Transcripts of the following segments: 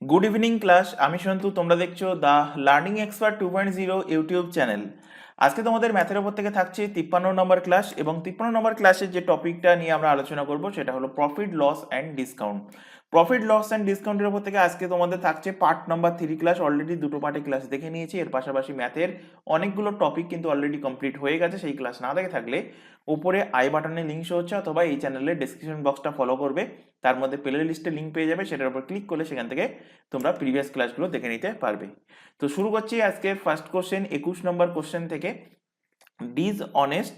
Good evening class, আমি সন্তু। তোমরা দেখছো the learning expert 2.0 YouTube channel. আজকে তোমাদের ম্যাথের ওপর থেকে থাকছে 53 নম্বর ক্লাস, এবং 53 নম্বর ক্লাসের যে টপিকটা নিয়ে আমরা আলোচনা করব সেটা হলো profit loss and discount. Profit loss and ডিসকাউন্টের ওপর থেকে আজকে তোমাদের থাকছে পার্ট নাম্বার 3 ক্লাস। অলরেডি দুটো পার্টে ক্লাস দেখে নিয়েছি, এর পাশাপাশি ম্যাথের অনেকগুলো টপিক কিন্তু অলরেডি কমপ্লিট হয়ে গেছে। সেই ক্লাস না দেখে থাকলে উপরে আই বাটনে লিঙ্ক শো হচ্ছে, অথবা এই চ্যানেলের ডেসক্রিপশন বক্সটা ফলো করবে, তার মধ্যে প্লে লিস্টে লিঙ্ক পেয়ে যাবে, সেটার উপর ক্লিক করলে সেখান থেকে তোমরা প্রিভিয়াস ক্লাসগুলো দেখে নিতে পারবে। তো শুরু করছি আজকে ফার্স্ট কোশ্চেন, 21 নম্বর কোশ্চেন থেকে। ডিজ অনেস্ট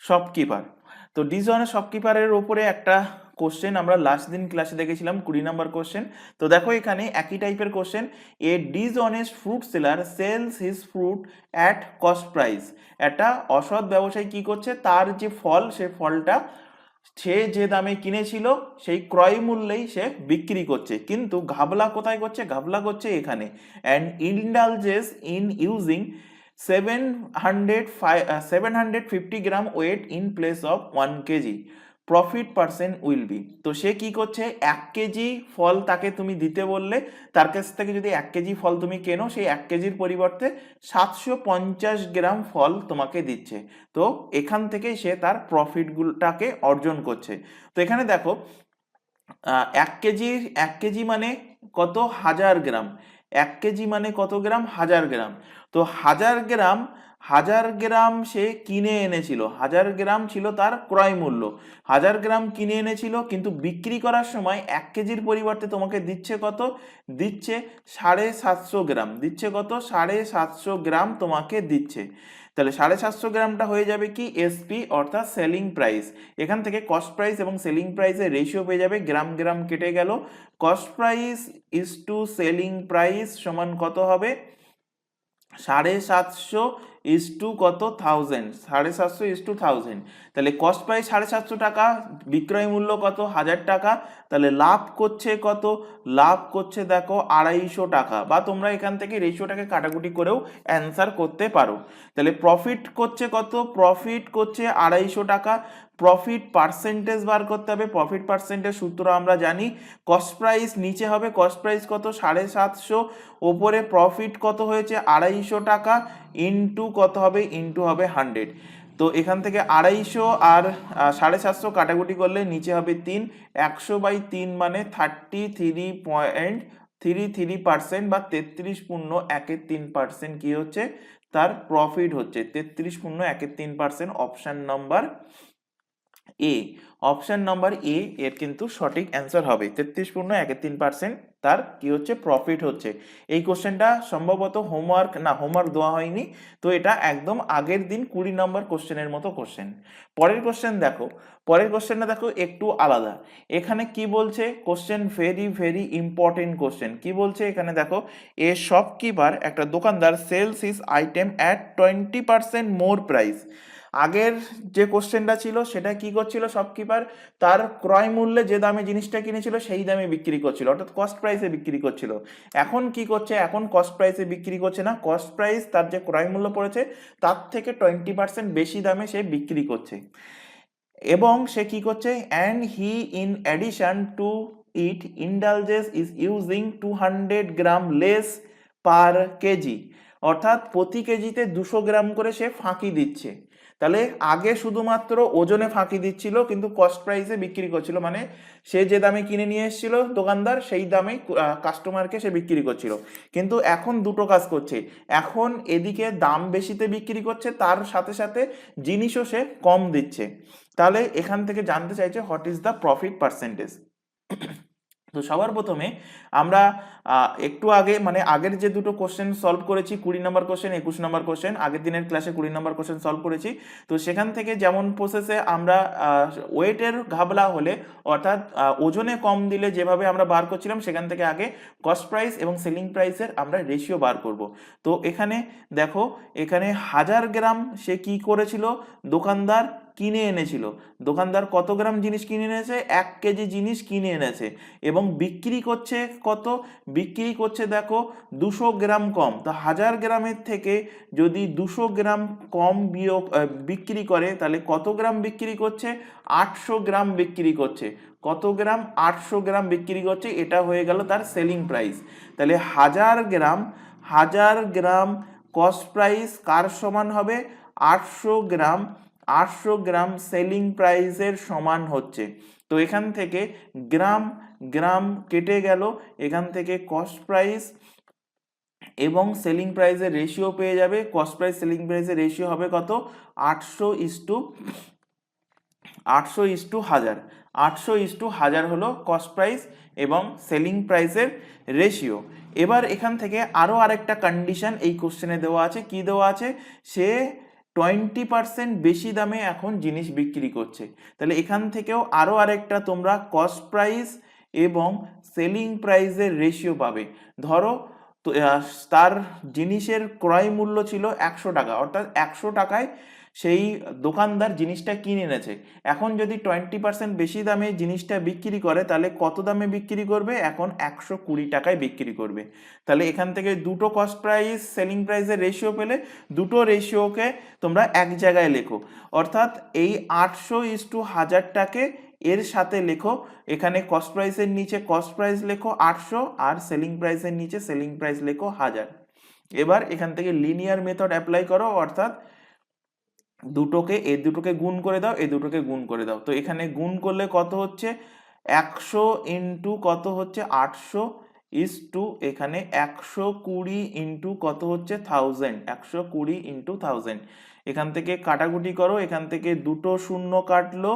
শপকিপার। তো ডিজ অনেস্ট শপকিপারের উপরে একটা কোশ্চেন আমরা লাস্ট দিন ক্লাসে দেখেছিলাম, 20 নম্বর কোশ্চেন। তো দেখো এখানে একই টাইপের question. A dishonest fruit seller sells his fruit at cost price. একটা অসৎ ব্যবসায়ী কি করছে, তার যে ফল, সে ফলটা সে যে দামে কিনেছিল সেই ক্রয় মূল্যেই সে বিক্রি করছে। কিন্তু ঘাবলা কোথায় করছে? ঘাবলা করছে এখানে। And indulges in using 750 gram weight in place of 1 KG, profit percent will be. তো সে কি করছে, 1 কেজি ফল তাকে তুমি দিতে বললে, তার কাছ থেকে যদি 1 কেজি ফল তুমি কেনো, সেই 1 কেজির পরিবর্তে 750 গ্রাম ফল তোমাকে দিচ্ছে। তো এখান থেকেই সে তার প্রফিটগুলোটাকে অর্জন করছে। তো এখানে দেখো, 1 কেজি মানে কত? 1000 গ্রাম। 1 কেজি মানে কত গ্রাম? 1000 গ্রাম। তো 1000 গ্রাম সে কিনে এনেছিল, 1000 গ্রাম ছিল তার ক্রয় মূল্য। 1000 গ্রাম কিনে এনেছিল, কিন্তু বিক্রি করার সময় 1 কেজির পরিবর্তে তোমাকে দিচ্ছে কত? দিচ্ছে 750 গ্রাম। দিচ্ছে কত? 750 গ্রাম তোমাকে দিচ্ছে। তাহলে 750 গ্রামটা হয়ে যাবে কি? এসপি, অর্থাৎ সেলিং প্রাইস। এখান থেকে কস্ট প্রাইস এবং সেলিং প্রাইসের রেশিও পেয়ে যাবে, গ্রাম গ্রাম কেটে গেল। Cost price is to selling price সমান কত হবে? 750 ইজ টু কত? 1000। 750 ইজ টু 1000। তাহলে কস্ট প্রাইস 750 টাকা, বিক্রয় মূল্য কত? 1000 টাকা। তাহলে লাভ করছে কত? লাভ করছে দেখো 250 টাকা। বা তোমরা এখান থেকে রেশিওটাকে কাটাকুটি করেও অ্যান্সার করতে পারো। তাহলে প্রফিট করছে কত? প্রফিট করছে 250 টাকা। প্রফিট পার্সেন্টেজ বার করতে হবে। প্রফিট পার্সেন্টেজ সূত্র আমরা জানি, কস্ট প্রাইস নিচে হবে, কস্ট প্রাইস কত? 750, ওপরে প্রফিট কত হয়েছে? 250 টাকা, ইন্টু কত হবে? ইন্টু হবে 100। তো এখান থেকে 250 আর 750 কাটাকুটি করলে নিচে হবে 3। 100/3 মানে 33.33% বা 33.13% কি হচ্ছে? তার প্রফিট হচ্ছে 33.13%। Option number A, option number A এর কিন্তু সঠিক অ্যান্সার হবে। 33.13% তার কি হচ্ছে? প্রফিট হচ্ছে। এই কোশ্চেনটা সম্ভবত হোমওয়ার্ক দেওয়া হয়নি, তো এটা একদম আগের দিন 20 নম্বর কোশ্চেনের মতো কোশ্চেন। পরের কোশ্চেন দেখো, পরের কোশ্চেনটা দেখো একটু আলাদা। এখানে কি বলছে? Question very very important question. কি বলছে এখানে দেখো, এ শপকিপার, একটা দোকানদার, sells his item at 20% more price. আগের যে কোশ্চেনটা ছিল সেটা কি করছিল শপকিপার? তার ক্রয় মূল্যে যে দামে জিনিসটা কিনেছিল সেই দামে বিক্রি করছিল, অর্থাৎ কস্ট প্রাইসে বিক্রি করছিল। এখন কি করছে? এখন কস্ট প্রাইসে বিক্রি করছে না, কস্ট প্রাইস তার যে ক্রয় মূল্য পড়েছে তার থেকে 20% বেশি দামে সে বিক্রি করছে। এবং সে কি করছে? And he in addition to it indulges is using 200 gram less per KG, অর্থাৎ প্রতি কেজিতে 200 গ্রাম করে সে ফাঁকি দিচ্ছে। তাহলে আগে শুধুমাত্র ওজনে ফাঁকি দিচ্ছিল, কিন্তু কস্ট প্রাইসে বিক্রি করছিল, মানে সে যে দামে কিনে নিয়ে এসেছিল দোকানদার, সেই দামে কাস্টমারকে সে বিক্রি করছিল। কিন্তু এখন দুটো কাজ করছে, এখন এদিকে দাম বেশিতে বিক্রি করছে, তার সাথে সাথে জিনিসও সে কম দিচ্ছে। তাহলে এখান থেকে জানতে চাইছে what is the profit percentage. তো সবার প্রথমে আমরা একটু আগে, মানে আগের যে দুটো কোশ্চেন সলভ করেছি, 20 নম্বর কোশ্চেন, 21 নম্বর কোশ্চেন, আগের দিনের ক্লাসে 20 নম্বর কোশ্চেন সলভ করেছি। তো সেখান থেকে যেমন প্রসেসে আমরা ওয়েটের ঘাবলা হলে, অর্থাৎ ওজনে কম দিলে যেভাবে আমরা বার করছিলাম, সেখান থেকে আগে কস্ট প্রাইস এবং সেলিং প্রাইসের আমরা রেশিও বার করব। তো এখানে দেখো, এখানে 1000 গ্রাম সে কি করেছিল দোকানদার কিনে এনেছিল, দোকানদার কত গ্রাম জিনিস কিনে এনেছে, 1 কেজি জিনিস কিনে এনেছে এবং বিক্রি করছে কত, বিক্রি করছে দেখো 200 গ্রাম কম। তো 1000 গ্রামের থেকে যদি 200 গ্রাম কম বিক্রি করে তাহলে কত গ্রাম বিক্রি করছে, 800 গ্রাম বিক্রি করছে। কত গ্রাম, 800 গ্রাম বিক্রি করছে, এটা হয়ে গেল তার সেলিং প্রাইস। তাহলে 1000 গ্রাম কস্ট প্রাইস কার সমান হবে, 800 গ্রাম, 800 গ্রাম সেলিং প্রাইসের সমান হচ্ছে। তো এখান থেকে গ্রাম গ্রাম কেটে গেল, এখান থেকে কস্ট প্রাইস এবং সেলিং প্রাইসের রেশিও পেয়ে যাবে। কস্ট প্রাইস সেলিং প্রাইসের রেশিও হবে কত, 800:1000। 800:1000 হলো কস্ট প্রাইস এবং সেলিং প্রাইসের রেশিও। এবার এখান থেকে আরো আরেকটা কন্ডিশন এই কোশ্চেনে দেওয়া আছে, কি দেওয়া আছে, সে 20% বেশি দামে এখন জিনিস বিক্রি করছে। তাহলে এখান থেকেও আরো আরেকটা তোমরা কস্ট প্রাইস এবং সেলিং প্রাইসের রেশিও পাবে। ধরো তো তার জিনিসের ক্রয় মূল্য ছিল 100 টাকা, অর্থাৎ 100 টাকায় সেই দোকানদার জিনিসটা কিনে এনেছে। এখন যদি 20% বেশি দামে জিনিসটা বিক্রি করে তাহলে কত দামে বিক্রি করবে, এখন 120 টাকায় বিক্রি করবে। তাহলে এখান থেকে দুটো কস্ট প্রাইস সেলিং প্রাইসের রেশিও পেলে, দুটো রেশিওকে তোমরা এক জায়গায় লেখো, অর্থাৎ এই 800:1000টাকে এর সাথে লেখো, এখানে কস্ট প্রাইসের নিচে কস্ট প্রাইস লেখো 800 আর সেলিং প্রাইসের নিচে সেলিং প্রাইস লেখো 1000। এবার এখান থেকে লিনিয়ার মেথড অ্যাপ্লাই করো, অর্থাৎ দুটোকে গুণ করে দাও, এই দুটোকে গুণ করে দাও। তো এখানে গুণ করলে কত হচ্ছে, 100 ইন্টু কত হচ্ছে 800 ইস টু এখানে 120 ইন্টু কত হচ্ছে 1000, 120 ইন্টু 1000। এখান থেকে কাটাকুটি করো, এখান থেকে দুটো শূন্য কাটলো,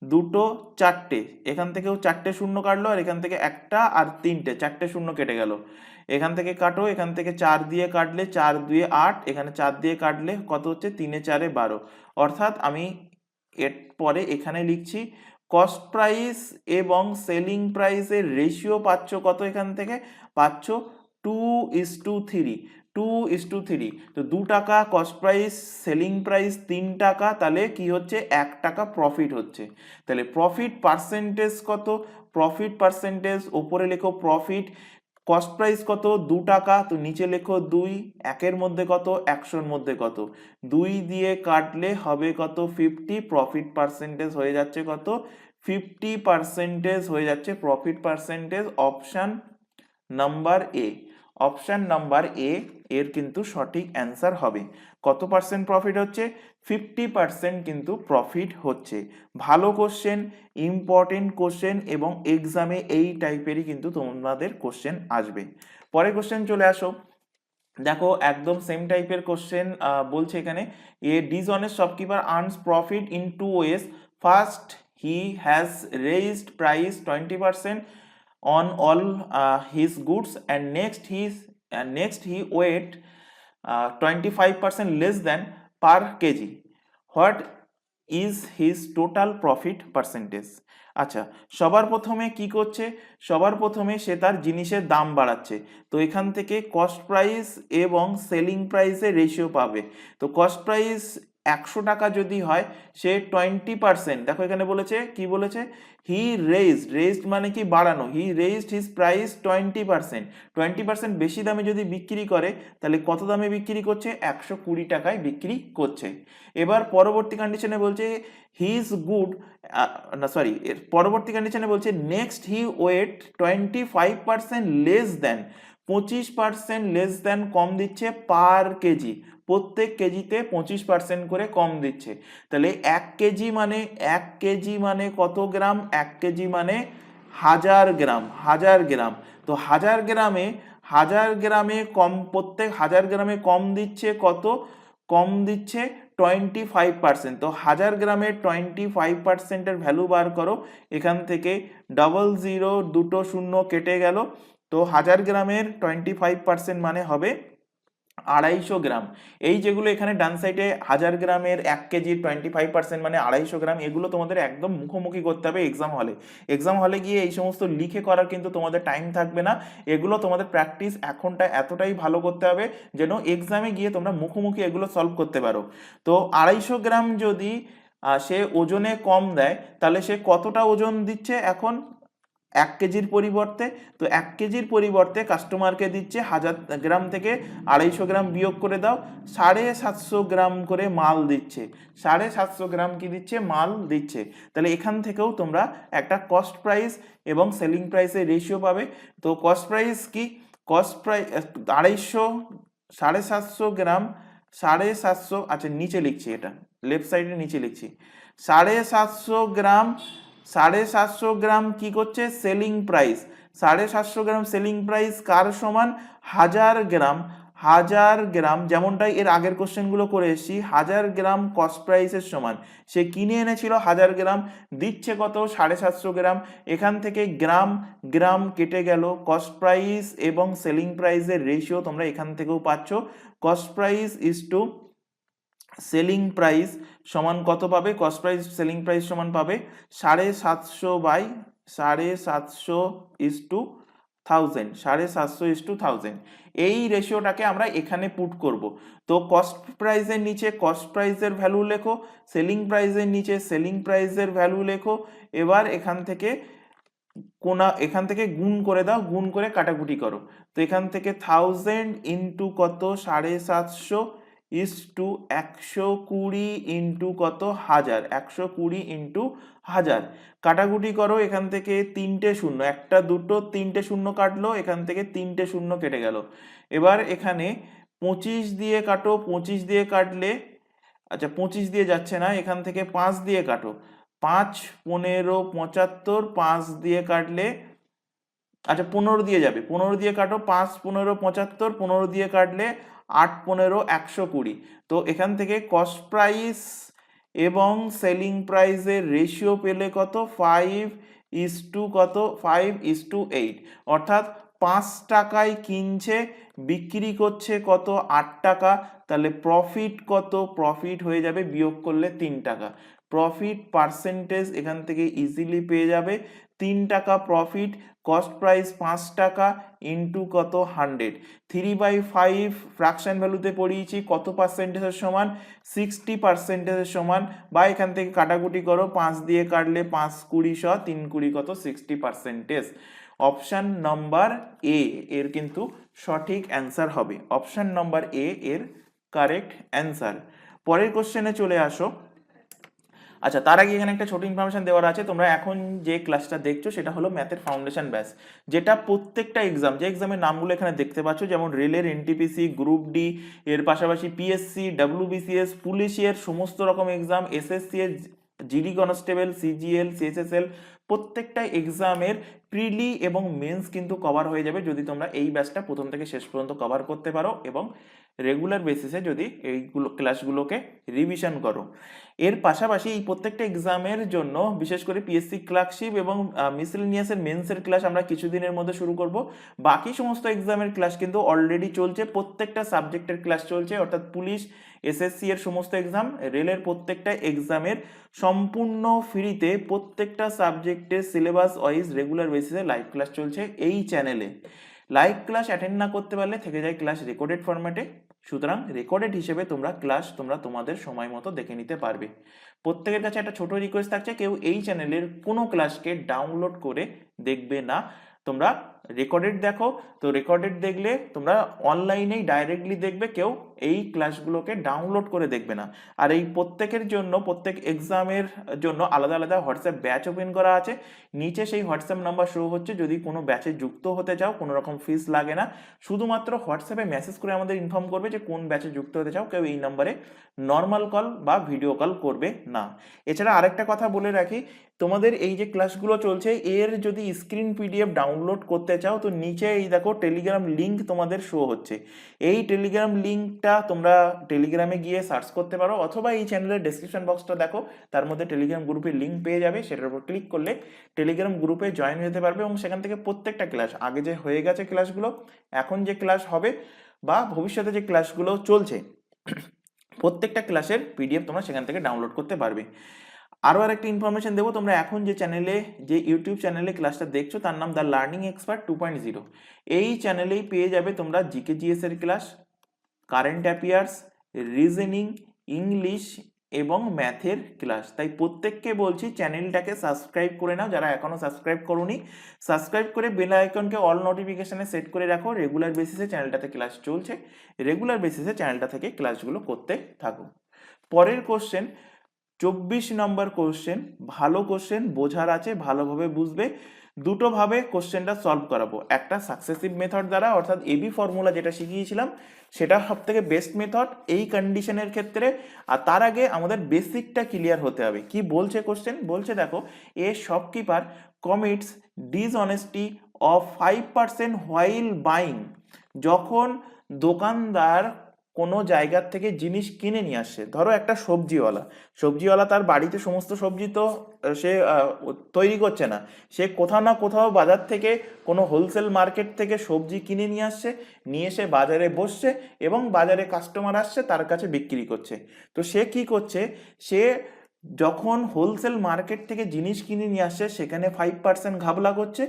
দুটো চারটে, এখান থেকেও চারটে শূন্য কাটলো, আর এখান থেকে একটা আর তিনটে, চারটে শূন্য কেটে গেল। এখান থেকে কাটো, এখান থেকে 4 দিয়ে কাটলে 4 2 8, এখানে 4 দিয়ে কাটলে কত হচ্ছে 3 4 12। অর্থাৎ আমি এর পরে এখানে লিখছি কস্ট প্রাইস এবং সেলিং প্রাইসের রেশিও পাচ্ছ কত, এখান থেকে পাচ্ছ 2:3, 2:3। তো 2 টাকা কস্ট প্রাইস, সেলিং প্রাইস 3 টাকা, তাহলে কি হচ্ছে 1 টাকা প্রফিট হচ্ছে। তাহলে প্রফিট পার্সেন্টেজ কত, প্রফিট পার্সেন্টেজ ওপরে লেখো প্রফিট, কস্ট প্রাইস কত 2 টাকা, তো নিচে লেখো 2, একের মধ্যে কত 100-র মধ্যে কত, 2 দিয়ে কাটলে হবে কত 50, প্রফিট পার্সেন্টেজ হয়ে যাচ্ছে কত 50% হয়ে যাচ্ছে profit percentage. Option number A, option number A এর কিন্তু সঠিক অ্যান্সার হবে। কত পার্সেন্ট প্রফিট হচ্ছে, 50% কিন্তু প্রফিট হচ্ছে। ভালো কোশ্চেন, ইম্পর্টেন্ট কোশ্চেন এবং এক্সামে এই টাইপেরই কিন্তু তোমাদের কোশ্চেন আসবে। পরে কোশ্চেন চলে আসো, দেখো একদম সেম টাইপের কোশ্চেন বলছে এখানে, a dishonest shopkeeper earns profit in 2 ways. First, he has raised price 20% on all his goods, and next he weighed 25% less than per kg. What is his total profit percentage? আচ্ছা, সবার প্রথমে কি করছে, সবার প্রথমে সে তার জিনিসের দাম বাড়াচ্ছে। তো এখান থেকে কস্ট প্রাইস এবং সেলিং প্রাইসের রেশিও পাবে। তো কস্ট প্রাইস 100 টাকা যদি হয়, সে 20%, দেখো এখানে বলেছে কি বলেছে, হি রেইজড মানে কি বাড়ানো, হি রেইজড হিজ প্রাইস 20%, 20% বেশি দামে যদি বিক্রি করে তাহলে কত দামে বিক্রি করছে, 120 টাকায় বিক্রি করছে। এবার পরবর্তী কন্ডিশনে বলছে হিজ গুড, পরবর্তী কন্ডিশনে বলছে next he weight 25% less then, 25% less then কম দিচ্ছে পার কেজি, প্রত্যেক কেজিতে 25% করে কম দিচ্ছে। তাহলে 1 কেজি মানে, 1 কেজি মানে কত গ্রাম, 1 কেজি মানে 1000 গ্রাম, 1000 গ্রাম। তো 1000 গ্রামে, 1000 গ্রামে কম, প্রত্যেক 1000 গ্রামে কম দিচ্ছে কত, কম দিচ্ছে 25%। তো 1000 গ্রামের 25%-এর ভ্যালু বার করো, এখান থেকে 00 দুটো শূন্য কেটে গেল। তো 1000 গ্রামের 25% মানে হবে 250 গ্রাম। এই যেগুলো এখানে ডান সাইডে 1000 গ্রামের 1 কেজির 25% মানে 250 গ্রাম, এগুলো তোমাদের একদম মুখোমুখি করতে হবে এক্সাম হলে। এক্সাম হলে গিয়ে এই সমস্ত লিখে করার কিন্তু তোমাদের টাইম থাকবে না, এগুলো তোমাদের প্র্যাকটিস এখনটা এতটাই ভালো করতে হবে যেন এক্সামে গিয়ে তোমরা মুখোমুখি এগুলো সলভ করতে পারো। তো 250 গ্রাম যদি সে ওজনে কম দেয়, তাহলে সে কতটা ওজন দিচ্ছে এখন 1 কেজির পরিবর্তে? তো 1 কেজির পরিবর্তে কাস্টমারকে দিচ্ছে 1000 গ্রাম থেকে 250 গ্রাম বিয়োগ করে দাও, 750 গ্রাম করে মাল দিচ্ছে। 750 গ্রাম কি দিচ্ছে? মাল দিচ্ছে। তাহলে এখান থেকেও তোমরা একটা কস্ট প্রাইস এবং সেলিং প্রাইসের রেশিও পাবে। তো কস্ট প্রাইস কি? কস্ট প্রাইস 250, 750 গ্রাম, 750, আচ্ছা নিচে লিখছি, এটা লেফট সাইডে নিচে লিখছি, 750 গ্রাম, 750 গ্রাম কি করছে? Selling price. 750 গ্রাম সেলিং প্রাইস কার সমান? 1000 গ্রাম। 1000 গ্রাম যেমনটাই এর আগের কোশ্চেনগুলো করে এসেছি, 1000 গ্রাম কস্ট প্রাইসের সমান। সে কিনে এনেছিল 1000 গ্রাম, দিচ্ছে কত? 750 গ্রাম। এখান থেকে গ্রাম গ্রাম কেটে গেল, কস্ট প্রাইস এবং সেলিং প্রাইসের রেশিও তোমরা এখান থেকেও পাচ্ছ। Cost price is to selling price সমান কত পাবে? কস্ট প্রাইস সেলিং প্রাইস সমান পাবে 750 by 750 is to 1000, 750 is to 1000। এই রেশিওটাকে আমরা এখানে পুট করব। তো কস্ট প্রাইসের নিচে কস্ট প্রাইসের ভ্যালু লেখো, সেলিং প্রাইসের নিচে সেলিং প্রাইসের ভ্যালু লেখো। এবার এখান থেকে গুণ করে দাও, গুণ করে কাটাকুটি করো। তো এখান থেকে 1000 ইন্টু কত? 750 ইজ টু 120 ইন্টু কত? 1000, 120 ইন্টু 1000। কাটাকুটি করো, এখান থেকে 3টে শূন্য, 1টা 2টো 3টে শূন্য কাটলো, এখান থেকে 3টে শূন্য কেটে গেল। এবার এখানে 25 দিয়ে কাটো, 25 দিয়ে কাটলে, আচ্ছা 25 দিয়ে যাচ্ছে না, এখান থেকে 5 দিয়ে কাটো, 5 15 75, 5 দিয়ে কাটলে, আচ্ছা 15 দিয়ে যাবে, 15 দিয়ে কাটো, 5 15 75, 15 দিয়ে কাটলে 8 15 120। তো এখান থেকে কস্ট প্রাইস এবং সেলিং প্রাইসের রেশিও পেলে কত? 5 ইজ টু কত? 5 ইজ টু 8। অর্থাৎ 5 টাকায় কিনছে, বিক্রি করছে কত? 8 টাকা। তাহলে প্রফিট কত? প্রফিট হয়ে যাবে বিয়োগ করলে 3 টাকা। প্রফিট পার্সেন্টেজ এখান থেকে ইজিলি পেয়ে যাবে, 3 টাকা প্রফিট। কস্ট প্রাইস 5 টাকা ইন্টু কত? 100। 3/5 ফ্র্যাকশন ভ্যালুতে পড়িয়েছি, কত পার্সেন্টেজের সমান? 60% সমান। বা এখান থেকে কাটাকুটি করো, 5 দিয়ে কাটলে 5 20 3 20 কত? 60%। অপশন নাম্বার এ এর কিন্তু সঠিক অ্যান্সার হবে। অপশন নাম্বার এ এর কারেক্ট অ্যান্সার। পরের কোশ্চেনে চলে আসো। আচ্ছা তার আগে এখানে একটা ছোট ইনফরমেশন দেওয়ার আছে। তোমরা এখন যে ক্লাসটা দেখছো সেটা হলো ম্যাথের ফাউন্ডেশন ব্যাচ, যেটা প্রত্যেকটা এক্সাম, যে এক্সামের নামগুলো এখানে দেখতে পাচ্ছ, যেমন রেলের এনটিপিসি, গ্রুপ ডি, এর পাশাপাশি পিএসসি, ডাব্লিউবিসিএস, পুলিশের সমস্ত রকম এক্সাম, এসএসসি এর, জিডি কনস্টেবল, সিজিএল, সিএসএসএল, প্রত্যেকটা এক্সামের প্রিলি এবং মেন্স কিন্তু কভার হয়ে যাবে যদি তোমরা এই ব্যাচটা প্রথম থেকে শেষ পর্যন্ত কভার করতে পারো এবং রেগুলার বেসিসে যদি এইগুলো ক্লাসগুলোকে রিভিশন করো। এর পাশাপাশি এই প্রত্যেকটা এক্সামের জন্য বিশেষ করে পিএসসি ক্লার্কশিপ এবং মিসেলেনিয়াসের মেন্সের ক্লাস আমরা কিছুদিনের মধ্যে শুরু করব। বাকি সমস্ত এক্সামের ক্লাস কিন্তু অলরেডি চলছে, প্রত্যেকটা সাবজেক্টের ক্লাস চলছে, অর্থাৎ পুলিশ, এসএসসি এর সমস্ত এক্সাম, রেলের প্রত্যেকটা এক্সামের সম্পূর্ণ ফ্রিতে প্রত্যেকটা সাবজেক্টের সিলেবাস ওয়াইজ রেগুলার বেসিসে লাইভ ক্লাস চলছে এই চ্যানেলে। লাইভ ক্লাস অ্যাটেন্ড না করতে পারলে থেকে যায় ক্লাস রেকর্ডেড ফরম্যাটে। সুতরাং রেকর্ডেড হিসেবে ক্লাস তোমাদের সময় মতো দেখে নিতে পারবে। প্রত্যেকের কাছে একটা ছোট রিকোয়েস্ট থাকছে, কেউ এই চ্যানেলের কোনো ক্লাসকে ডাউনলোড করে দেখবে না, তোমরা রেকর্ডেড দেখো। তো রেকর্ডেড দেখলে তোমরা অনলাইনেই ডাইরেক্টলি দেখবে, কেউ এই ক্লাসগুলোকে ডাউনলোড করে দেখবে না। আর এই প্রত্যেকের জন্য, প্রত্যেক এক্সামের জন্য আলাদা আলাদা হোয়াটসঅ্যাপ ব্যাচ ওপেন করা আছে, নিচে সেই হোয়াটসঅ্যাপ নাম্বার শো হচ্ছে। যদি কোনো ব্যাচে যুক্ত হতে চাও কোনো রকম ফিস লাগে না, শুধুমাত্র হোয়াটসঅ্যাপে মেসেজ করে আমাদের ইনফর্ম করবে যে কোন ব্যাচে যুক্ত হতে চাও। কেউ এই নাম্বারে নর্মাল কল বা ভিডিও কল করবে না। এছাড়া আরেকটা কথা বলে রাখি, তোমাদের এই যে ক্লাসগুলো চলছে এর যদি স্ক্রিন পিডিএফ ডাউনলোড করতে চাও তো নিচে এই দেখো টেলিগ্রাম লিঙ্ক তোমাদের শো হচ্ছে। এই টেলিগ্রাম লিঙ্কটা তোমরা টেলিগ্রামে গিয়ে সার্চ করতে পারো, অথবা এই চ্যানেলের ডেসক্রিপশন বক্সটা দেখো, তার মধ্যে টেলিগ্রাম গ্রুপের লিঙ্ক পেয়ে যাবে। সেটার উপর ক্লিক করলে টেলিগ্রাম গ্রুপে জয়েন হতে পারবে এবং সেখান থেকে প্রত্যেকটা ক্লাস, আগে যে হয়ে গেছে ক্লাসগুলো, এখন যে ক্লাস হবে বা ভবিষ্যতে যে ক্লাসগুলো চলছে, প্রত্যেকটা ক্লাসের পিডিএফ তোমরা সেখান থেকে ডাউনলোড করতে পারবে। আরও আরেকটা ইনফরমেশন দেবো, তোমরা এখন যে চ্যানেলে, যে ইউটিউব চ্যানেলে ক্লাসটা দেখছো তার নাম দ্য লার্নিং এক্সপার্ট 2.0। এই চ্যানেলেই পেয়ে যাবে তোমরা জিকে জিএস এর class, current affairs, reasoning, English এবং ম্যাথের ক্লাস। তাই প্রত্যেককে বলছি চ্যানেলটাকে সাবস্ক্রাইব করে নাও, যারা এখনো সাবস্ক্রাইব করোনি সাবস্ক্রাইব করে বেল আইকনকে অল নোটিফিকেশনে সেট করে রাখো। রেগুলার বেসিসে চ্যানেলটাতে ক্লাস চলছে, রেগুলার বেসিসে চ্যানেলটা থেকে ক্লাসগুলো করতে থাকো। পরের কোশ্চেন 24 নম্বর কোশ্চেন, ভালো কোশ্চেন, বোঝার আছে, ভালোভাবে বুঝবে। দুটো ভাবে কোশ্চেনটা সলভ করাবো, একটা সাকসেসিভ মেথড দ্বারা অর্থাৎ এবি ফর্মুলা যেটা শিখিয়েছিলাম সেটা সব থেকে বেস্ট মেথড এই কন্ডিশনের ক্ষেত্রে। আর তার আগে আমাদের বেসিকটা ক্লিয়ার হতে হবে। কি বলছে কোশ্চেন? বলছে দেখো, a shopkeeper commits dishonesty of 5% while buying. যখন দোকানদার কোনো জায়গার থেকে জিনিস কিনে নিয়ে আসছে, ধরো একটা সবজিওয়ালা তার বাড়িতে সমস্ত সবজি তো সে তৈরি করছে না, সে কোথাও না কোথাও বাজার থেকে কোনো হোলসেল মার্কেট থেকে সবজি কিনে নিয়ে আসছে, নিয়ে এসে বাজারে বসছে এবং বাজারে কাস্টমার আসছে তার কাছে বিক্রি করছে। তো সে কি করছে, সে যখন হোলসেল মার্কেট থেকে জিনিস কিনে নিয়ে আসছে সেখানে 5% ঘাবলা করছে,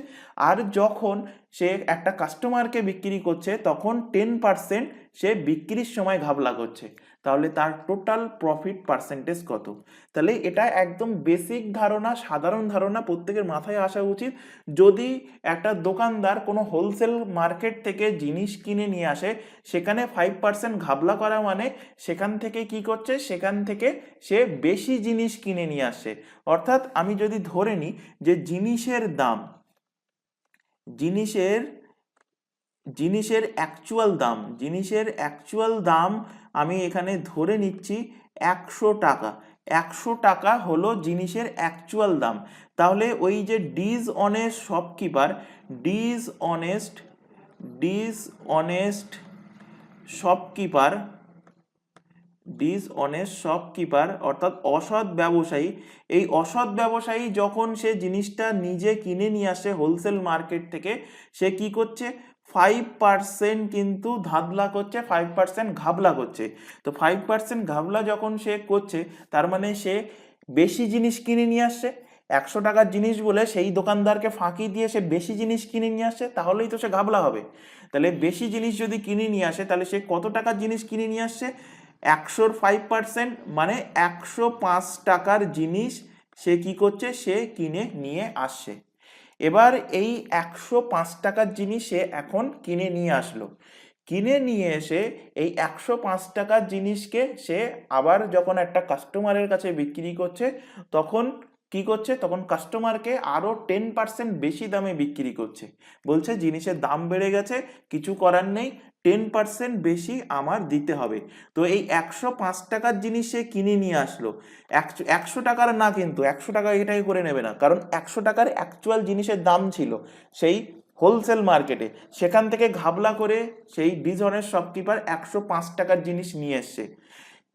আর যখন সে একটা কাস্টমারকে বিক্রি করছে তখন 10% সে বিক্রির সময় ঘাবলা করছে। তাহলে তার টোটাল প্রফিট পার্সেন্টেজ কত? তাহলে এটা একদম বেসিক ধারণা, সাধারণ ধারণা প্রত্যেকের মাথায় আসা উচিত। যদি একটা দোকানদার কোনো হোলসেল মার্কেট থেকে জিনিস কিনে নিয়ে আসে, সেখানে 5% ঘাবলা করা মানে সেখান থেকে কি করছে, সেখান থেকে সে বেশি জিনিস কিনে নিয়ে আসছে। অর্থাৎ আমি যদি ধরে নিই যে জিনিসের অ্যাকচুয়াল দাম আমি এখানে ধরে নিচ্ছি 100 টাকা। 100 টাকা হলো জিনিসের অ্যাকচুয়াল দাম। তাহলে ওই যে ডিসঅনেস্ট শপকিপার অর্থাৎ অসৎ ব্যবসায়ী, এই অসৎ ব্যবসায়ী যখন সে জিনিসটা নিজে কিনে নিয়ে আসে হোলসেল মার্কেট থেকে, সে কি করছে, 5% কিন্তু ধাঁধলা করছে, 5% ঘাবলা করছে। তো 5% ঘাবলা যখন সে করছে তার মানে সে বেশি জিনিস কিনে নিয়ে আসছে। 100 টাকার জিনিস বলে সেই দোকানদারকে ফাঁকি দিয়ে সে বেশি জিনিস কিনে নিয়ে আসছে, তাহলেই তো সে ঘাবলা হবে। তাহলে বেশি জিনিস যদি কিনে নিয়ে আসে তাহলে সে কত টাকার জিনিস কিনে নিয়ে আসছে, 100-র 5% মানে 105 টাকার জিনিস সে কি করছে, সে কিনে নিয়ে আসছে। এবার এই 105 টাকার জিনিস সে এখন কিনে নিয়ে আসলো। কিনে নিয়ে এসে এই 105 টাকার জিনিসকে সে আবার যখন একটা কাস্টমারের কাছে বিক্রি করছে, তখন কি করছে, তখন কাস্টমারকে আরো 10% বেশি দামে বিক্রি করছে। বলছে জিনিসের দাম বেড়ে গেছে, কিছু করার নেই, 10% বেশি আমার দিতে হবে। তো এই 105 টাকার জিনিস সে কিনে নিয়ে আসলো। 100 টাকার না, কিন্তু 100 টাকা এটাই করে নেবে না, কারণ 100 টাকার অ্যাকচুয়াল জিনিসের দাম ছিল সেই হোলসেল মার্কেটে। সেখান থেকে ঘাবলা করে সেই ডিসঅনেস্ট শপকিপার 105 টাকার জিনিস নিয়ে এসছে।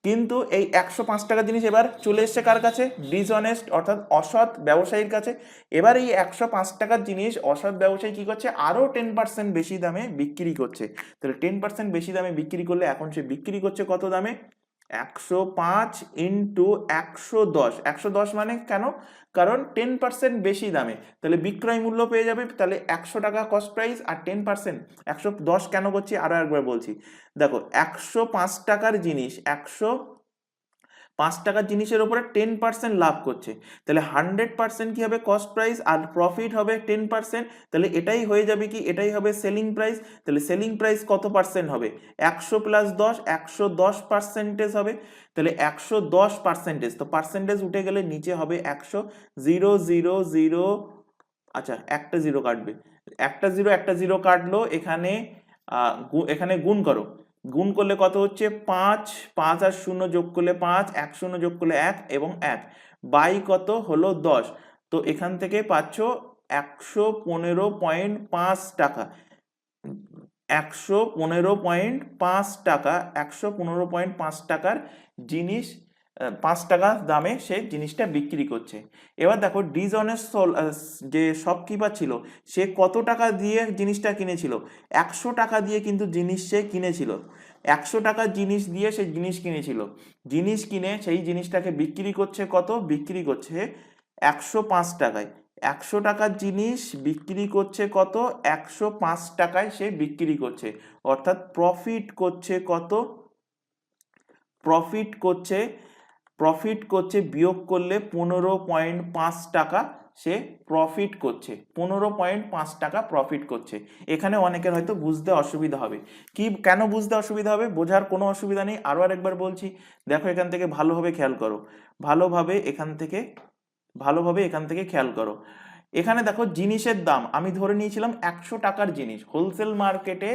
কিন্তু এই 105 টাকার জিনিস এবার চলে এসছে কার কাছে, ডিসঅনেস্ট অর্থাৎ অসৎ ব্যবসায়ীর কাছে। এবার এই 105 টাকার জিনিস অসৎ ব্যবসায়ী কি করছে, আরো 10% বেশি দামে বিক্রি করছে। তাহলে 10% বেশি দামে বিক্রি করলে এখন সে বিক্রি করছে কত দামে, 105 ইন্টু 110। 110 মানে কেন, কারণ 10% বেশি দামে, তাহলে বিক্রয় মূল্য পেয়ে যাবে। তাহলে 100 টাকা কস্ট প্রাইস আর 10% 110 কেন করছি আরো একবার বলছি। দেখো 105 টাকার জিনিস 105 টাকার জিনিসের উপরে 10% লাভ করছে, তাহলে 100% কি হবে কস্ট প্রাইস আর প্রফিট হবে 10%। তাহলে এটাই হয়ে যাবে কি, এটাই হবে সেলিং প্রাইস। তাহলে সেলিং প্রাইস কত পার্সেন্ট হবে, 100 প্লাস 10 110% হবে। তাহলে 110%, তো পার্সেন্টেজ উঠে গেলে নিচে হবে 100, 0 0 0, আচ্ছা একটা জিরো কাটবে, একটা জিরো কাটলো। এখানে এখানে গুণ করো, গুণ করলে কত হচ্ছে 5, 5 আর 0 যোগ করলে 5, 1 0 যোগ করলে 1 এবং 1 বাই কত হলো 10। তো এখান থেকে পাচ্ছ 115.5 টাকা, 115.5 টাকা, 115.5 টাকার জিনিস 5 টাকা দামে সে জিনিসটা বিক্রি করছে। এবার দেখো ডিসঅনেস্ট যে শপকিপার ছিল সে কত টাকা দিয়ে জিনিসটা কিনেছিল, 100 টাকা দিয়ে কিন্তু জিনিস সে কিনেছিল। 100 টাকার জিনিস দিয়ে সে জিনিস কিনেছিল, জিনিস কিনে সেই জিনিসটাকে বিক্রি করছে কত, বিক্রি করছে 105 টাকায়। 100 টাকার জিনিস বিক্রি করছে কত, 105 টাকায় সে বিক্রি করছে। অর্থাৎ প্রফিট করছে কত, প্রফিট করছে প্রফিট করছে, বিয়োগ করলে 15.5 টাকা সে প্রফিট করছে, 15.5 টাকা প্রফিট করছে। এখানে অনেকের হয়তো বুঝতে অসুবিধা হবে। কি কেন বুঝতে অসুবিধা হবে? বোঝার কোনো অসুবিধা নেই, আরো আরেকবার বলছি। দেখো এখান থেকে ভালোভাবে খেয়াল করো, ভালোভাবে এখান থেকে খেয়াল করো। এখানে দেখো জিনিসের দাম আমি ধরে নিয়েছিলাম 100 টাকার জিনিস। হোলসেল মার্কেটে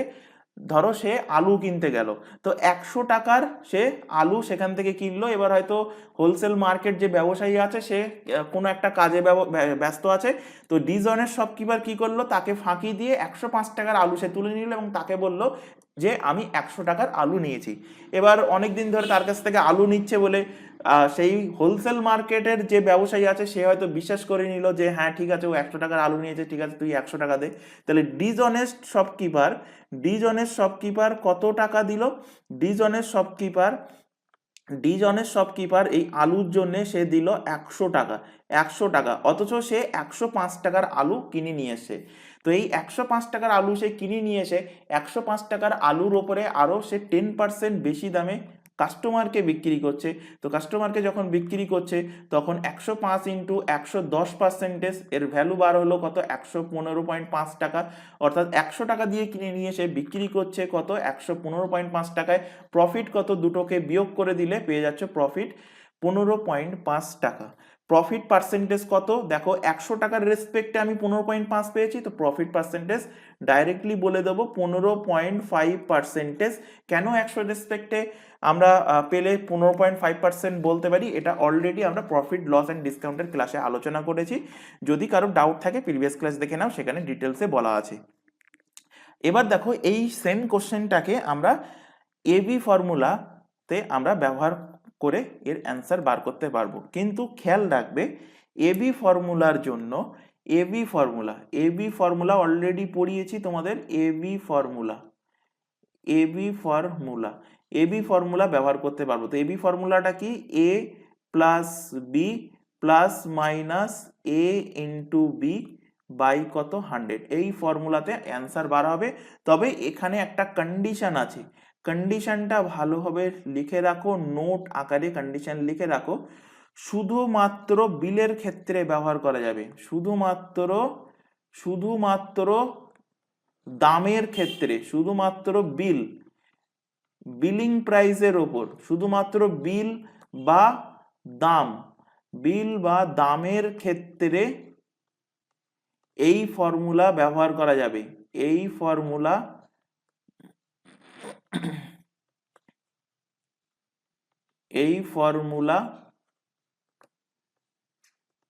ধরো সে আলু কিনতে গেল, তো 100 টাকার সে আলু সেখান থেকে কিনলো। এবার হয়তো হোলসেল মার্কেট যে ব্যবসায়ী আছে সে কোনো একটা কাজে ব্যস্ত আছে, তো ডিজনের শপকিপার কি করলো, তাকে ফাঁকি দিয়ে 105 টাকার আলু সে তুলে নিল এবং তাকে বলল যে আমি 100 টাকার আলু নিয়েছি। এবার অনেক দিন ধরে তার কাছ থেকে আলু নিচ্ছে বলে সেই হোলসেল মার্কেটের যে ব্যবসায়ী আছে সে হয়তো বিশ্বাস করে নিল যে হ্যাঁ ঠিক আছে, ও 100 টাকার আলু নিয়েছে, ঠিক আছে তুই 100 টাকা দে। তাহলে ডিজনেস্ট শপকিপার কত টাকা দিল? ডিজনেস্ট শপকিপার এই আলুর জন্য সে দিল 100 টাকা, 100 টাকা, অথচ সে 105 টাকার আলু কিনে নিয়ে এসে। তো এই 105 টাকার আলু সে কিনে নিয়ে এসে 105 টাকার আলুর ওপরে আরো সে 10% বেশি দামে কাস্টমারকে বিক্রি করছে। তো কাস্টমারকে যখন বিক্রি করছে তখন 105 ইন্টু 110% এর ভ্যালু বার হলো কত? 115.5 টাকা। অর্থাৎ 100 টাকা দিয়ে কিনে নিয়ে এসে বিক্রি করছে কত? 115.5 টাকায়। প্রফিট কত? দুটোকে বিয়োগ করে দিলে পেয়ে যাচ্ছে প্রফিট 15.5 টাকা। প্রফিট পার্সেন্টেজ কত? দেখো 100 টাকার রেসপেক্টে আমি 15.5 পেয়েছি, তো প্রফিট পার্সেন্টেজ ডাইরেক্টলি বলে দেবো 15.5%। কেন 100 রেসপেক্টে আমরা পেলে 15.5% বলতে পারি? এটা অলরেডি আমরা প্রফিট লস অ্যান্ড ডিসকাউন্টের ক্লাসে আলোচনা করেছি। যদি কারো ডাউট থাকে প্রিভিয়াস ক্লাস দেখে নাও, সেখানে ডিটেলসে বলা আছে। এবার দেখো এই সেম কোশ্চেনটাকে আমরা এবি ফর্মুলাতে আমরা ব্যবহার করে এর অ্যান্সার বার করতে পারবো। কিন্তু খেয়াল রাখবে এবি ফর্মুলা অলরেডি পড়িয়েছি তোমাদের। এবি ফর্মুলা ব্যবহার করতে পারবো। তো এবি ফর্মুলাটা কি? A plus B plus minus A into B by কত? 100। এই ফর্মুলাতে অ্যান্সার বার হবে। তবে এখানে একটা কন্ডিশন আছে, কন্ডিশনটা ভালোভাবে লিখে রাখো, নোট আকারে কন্ডিশন লিখে রাখো। শুধুমাত্র বিলের ক্ষেত্রে ব্যবহার করা যাবে, শুধুমাত্র দামের ক্ষেত্রে, শুধুমাত্র বিলিং প্রাইসের ওপর, শুধুমাত্র বিল বা দামের ক্ষেত্রে এই ফর্মুলা ব্যবহার করা যাবে। এই ফর্মুলা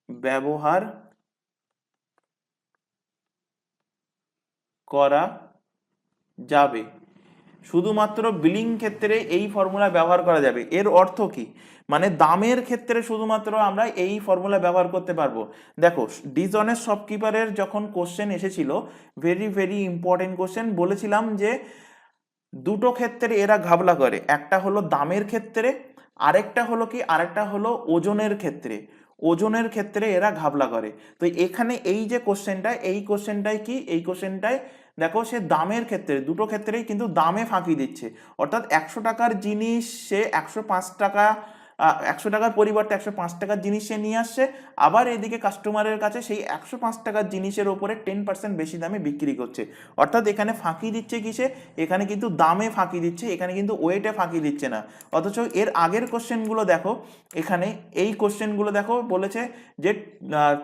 ব্যবহার করা যাবে, শুধুমাত্র বিলিং ক্ষেত্রে এই ফর্মুলা ব্যবহার করা যাবে। এর অর্থ কি? মানে দামের ক্ষেত্রে শুধুমাত্র আমরা এই ফর্মুলা ব্যবহার করতে পারবো। দেখো ডিজনেস্ট শপকিপারের যখন কোশ্চেন এসেছিল, ভেরি ভেরি ইম্পর্টেন্ট কোশ্চেন, বলেছিলাম যে দুটো ক্ষেত্রে এরা ঘাবলা করে, একটা হলো দামের ক্ষেত্রে, আরেকটা হলো ওজনের ক্ষেত্রে এরা ঘাবলা করে। তো এখানে এই যে কোশ্চেনটায় এই কোশ্চেনটায় দেখো সে দামের ক্ষেত্রে, দুটো ক্ষেত্রেই কিন্তু দামে ফাঁকি দিচ্ছে। অর্থাৎ 100 টাকার জিনিস সে 105 টাকা, 100 টাকার পরিবর্তে 105 টাকার জিনিস সে নিয়ে আসছে, আবার এদিকে কাস্টমারের কাছে সেই 105 টাকার জিনিসের ওপরে 10% বেশি দামে বিক্রি করছে। অর্থাৎ এখানে ফাঁকি দিচ্ছে কিসে? এখানে কিন্তু দামে ফাঁকি দিচ্ছে, এখানে কিন্তু ওয়েটে ফাঁকি দিচ্ছে না। অথচ এর আগের কোশ্চেনগুলো দেখো, এখানে এই কোশ্চেনগুলো দেখো বলেছে যে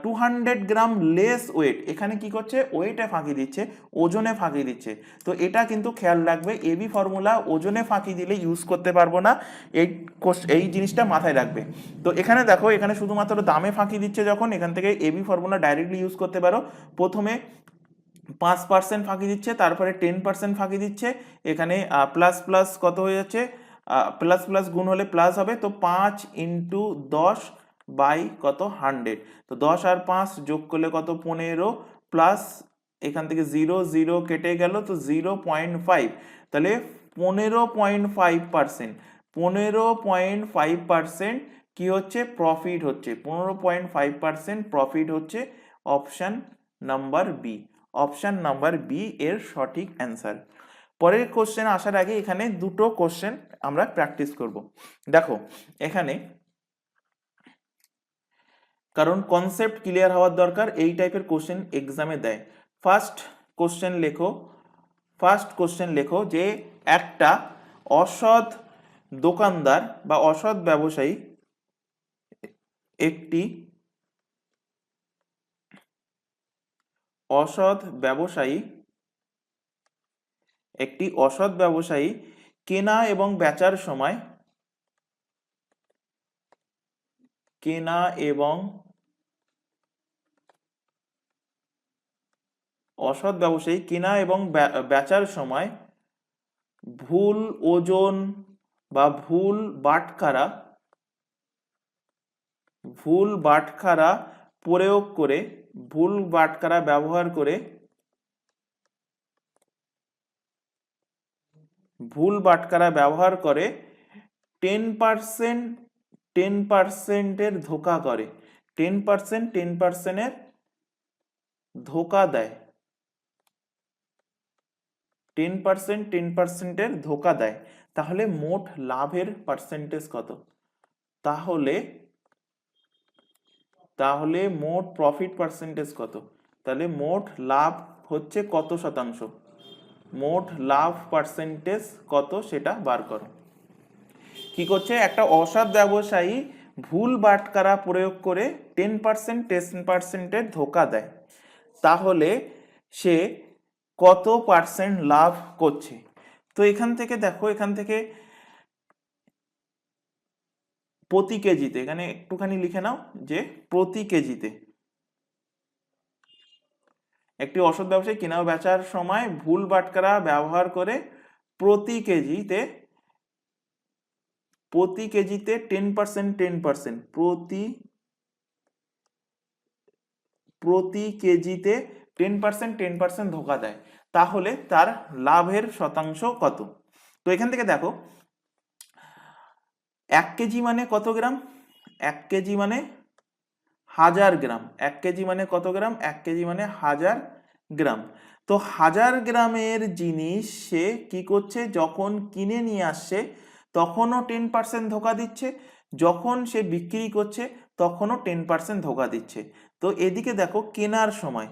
200 গ্রাম লেস ওয়েট, এখানে কি করছে? ওয়েটে ফাঁকি দিচ্ছে, ওজনে ফাঁকি দিচ্ছে। তো এটা কিন্তু খেয়াল রাখবে, এবি ফর্মুলা ওজনে ফাঁকি দিলে ইউজ করতে পারবো না, এই জিনিসটা মাথায় রাখবে। তো এখানে দেখো, এখানে শুধুমাত্র দামে ফাঁকি দিচ্ছে যখন, এখান থেকে এবি ফর্মুলা ডাইরেক্টলি ইউজ করতে পারো। প্রথমে 5% ফাঁকি দিচ্ছে, তারপরে 10% ফাঁকি দিচ্ছে। এখানে প্লাস প্লাস কত হয়ে যাচ্ছে? প্লাস প্লাস গুণ হলে প্লাস হবে, তো 5 ইন্টু 10 বাই কত? 100। তো 10 আর 5 যোগ করলে কত? 15, প্লাস এখান থেকে 0 0 কেটে গেল, তো 0.5, তাহলে 15.5% কি হচ্ছে? প্রফিট হচ্ছে 15.5% প্রফিট হচ্ছে। অপশন নাম্বার বি এর সঠিক অ্যান্সার। পরের কোশ্চেন আসার আগে এখানে দুটো কোশ্চেন আমরা প্র্যাকটিস করব। দেখো এখানে কারণ কনসেপ্ট ক্লিয়ার হওয়ার দরকার, এই টাইপের কোশ্চেন এক্সামে দেয়। ফার্স্ট কোশ্চেন লেখো যে একটা অসৎ দোকানদার বা অসৎ ব্যবসায়ী একটি অসৎ ব্যবসায়ী কেনা এবং বেচার সময় বেচার সময় ভুল ওজন বা ভুল বাটখারা ব্যবহার করে 10% এর ধোঁকা করে, 10% এর ধোঁকা দেয়, 10% এর ধোঁকা দেয়, তাহলে মোট লাভের পার্সেন্টেজ কত? তাহলে মোট প্রফিট পার্সেন্টেজ কত? তাহলে মোট লাভ হচ্ছে কত শতাংশ, মোট লাভ পার্সেন্টেজ কত সেটা বার করো। কি করছে, একটা অসৎ ব্যবসায়ী ভুল বাটখারা প্রয়োগ করে 10% এর ধোঁকা দেয়, তাহলে সে কত পার্সেন্ট লাভ করছে? তো এখান থেকে দেখো, এখান থেকে প্রতি কেজিতে, এখানে একটুখানি লিখে নাও যে প্রতি কেজিতে একটি অসৎ ব্যবসায়ী কেনা ও বেচার সময় ভুল বাটখারা ব্যবহার করে প্রতি কেজিতে 10% প্রতি কেজিতে 10% ধোঁকা দেয়, তাহলে তার লাভের শতাংশ কত? তো এখান থেকে দেখো 1 কেজি মানে কত গ্রাম? 1 কেজি মানে 1000 গ্রাম। 1 কেজি মানে কত গ্রাম? 1 কেজি মানে 1000 গ্রাম। তো 1000 গ্রামের জিনিস সে কি করছে, যখন কিনে নিয়ে আসছে তখনও 10% ধোঁকা দিচ্ছে, যখন সে বিক্রি করছে তখনও 10% ধোঁকা দিচ্ছে। তো এদিকে দেখো কেনার সময়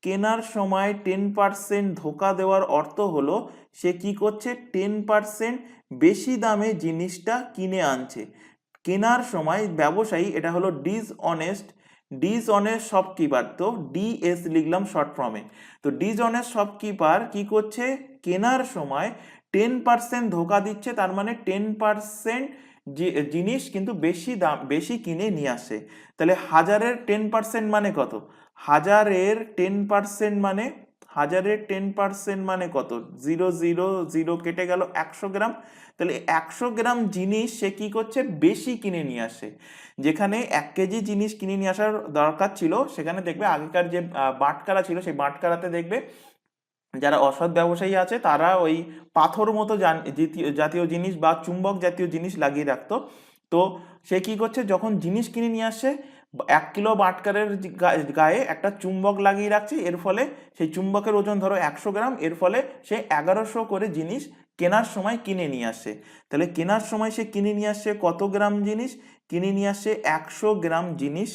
10% ধোঁকা দেওয়ার অর্থ হলো সে কি করছে, 10% বেশি দামে জিনিসটা কিনে আনছে। কেনার সময় ব্যবসায়ী, এটা হলো ডিসঅনেস্ট শপকিপার, তো ডিএস লিখলাম শর্ট ফর্মে। তো ডিসঅনেস্ট শপকিপার কি করছে, কেনার সময় 10% ধোঁকা দিচ্ছে, তার মানে 10% জিনিস কিন্তু বেশি কিনে নিয়ে আসে। তাহলে 1000-এর 10% মানে কত? 1000-এর 10% মানে কত? 0 0 0 কেটে গেল, 100 গ্রাম। তাহলে 100 গ্রাম জিনিস সে কি করছে, বেশি কিনে নিয়ে আসে। যেখানে 1 কেজি জিনিস কিনে নিয়ে আসার দরকার ছিল, সেখানে দেখবে আগেকার যে বাটখারা ছিল, সেই বাটখারাতে দেখবে যারা অসৎ ব্যবসায়ী আছে তারা ওই পাথর মতো জাতীয় জিনিস বা চুম্বক জাতীয় জিনিস লাগিয়ে রাখতো। তো সে কি করছে, যখন জিনিস কিনে নিয়ে আসে 1 কিলো বাটখারের গায়ে একটা চুম্বক লাগিয়ে রাখছে, এর ফলে সেই চুম্বকের ওজন ধরো 100 গ্রাম, এর ফলে সে 1100 করে জিনিস কেনার সময় কিনে নিয়ে আসে। তাহলে কেনার সময় সে কিনে নিয়ে আসছে কত গ্রাম জিনিস? কিনে নিয়ে আসছে 100 গ্রাম জিনিস,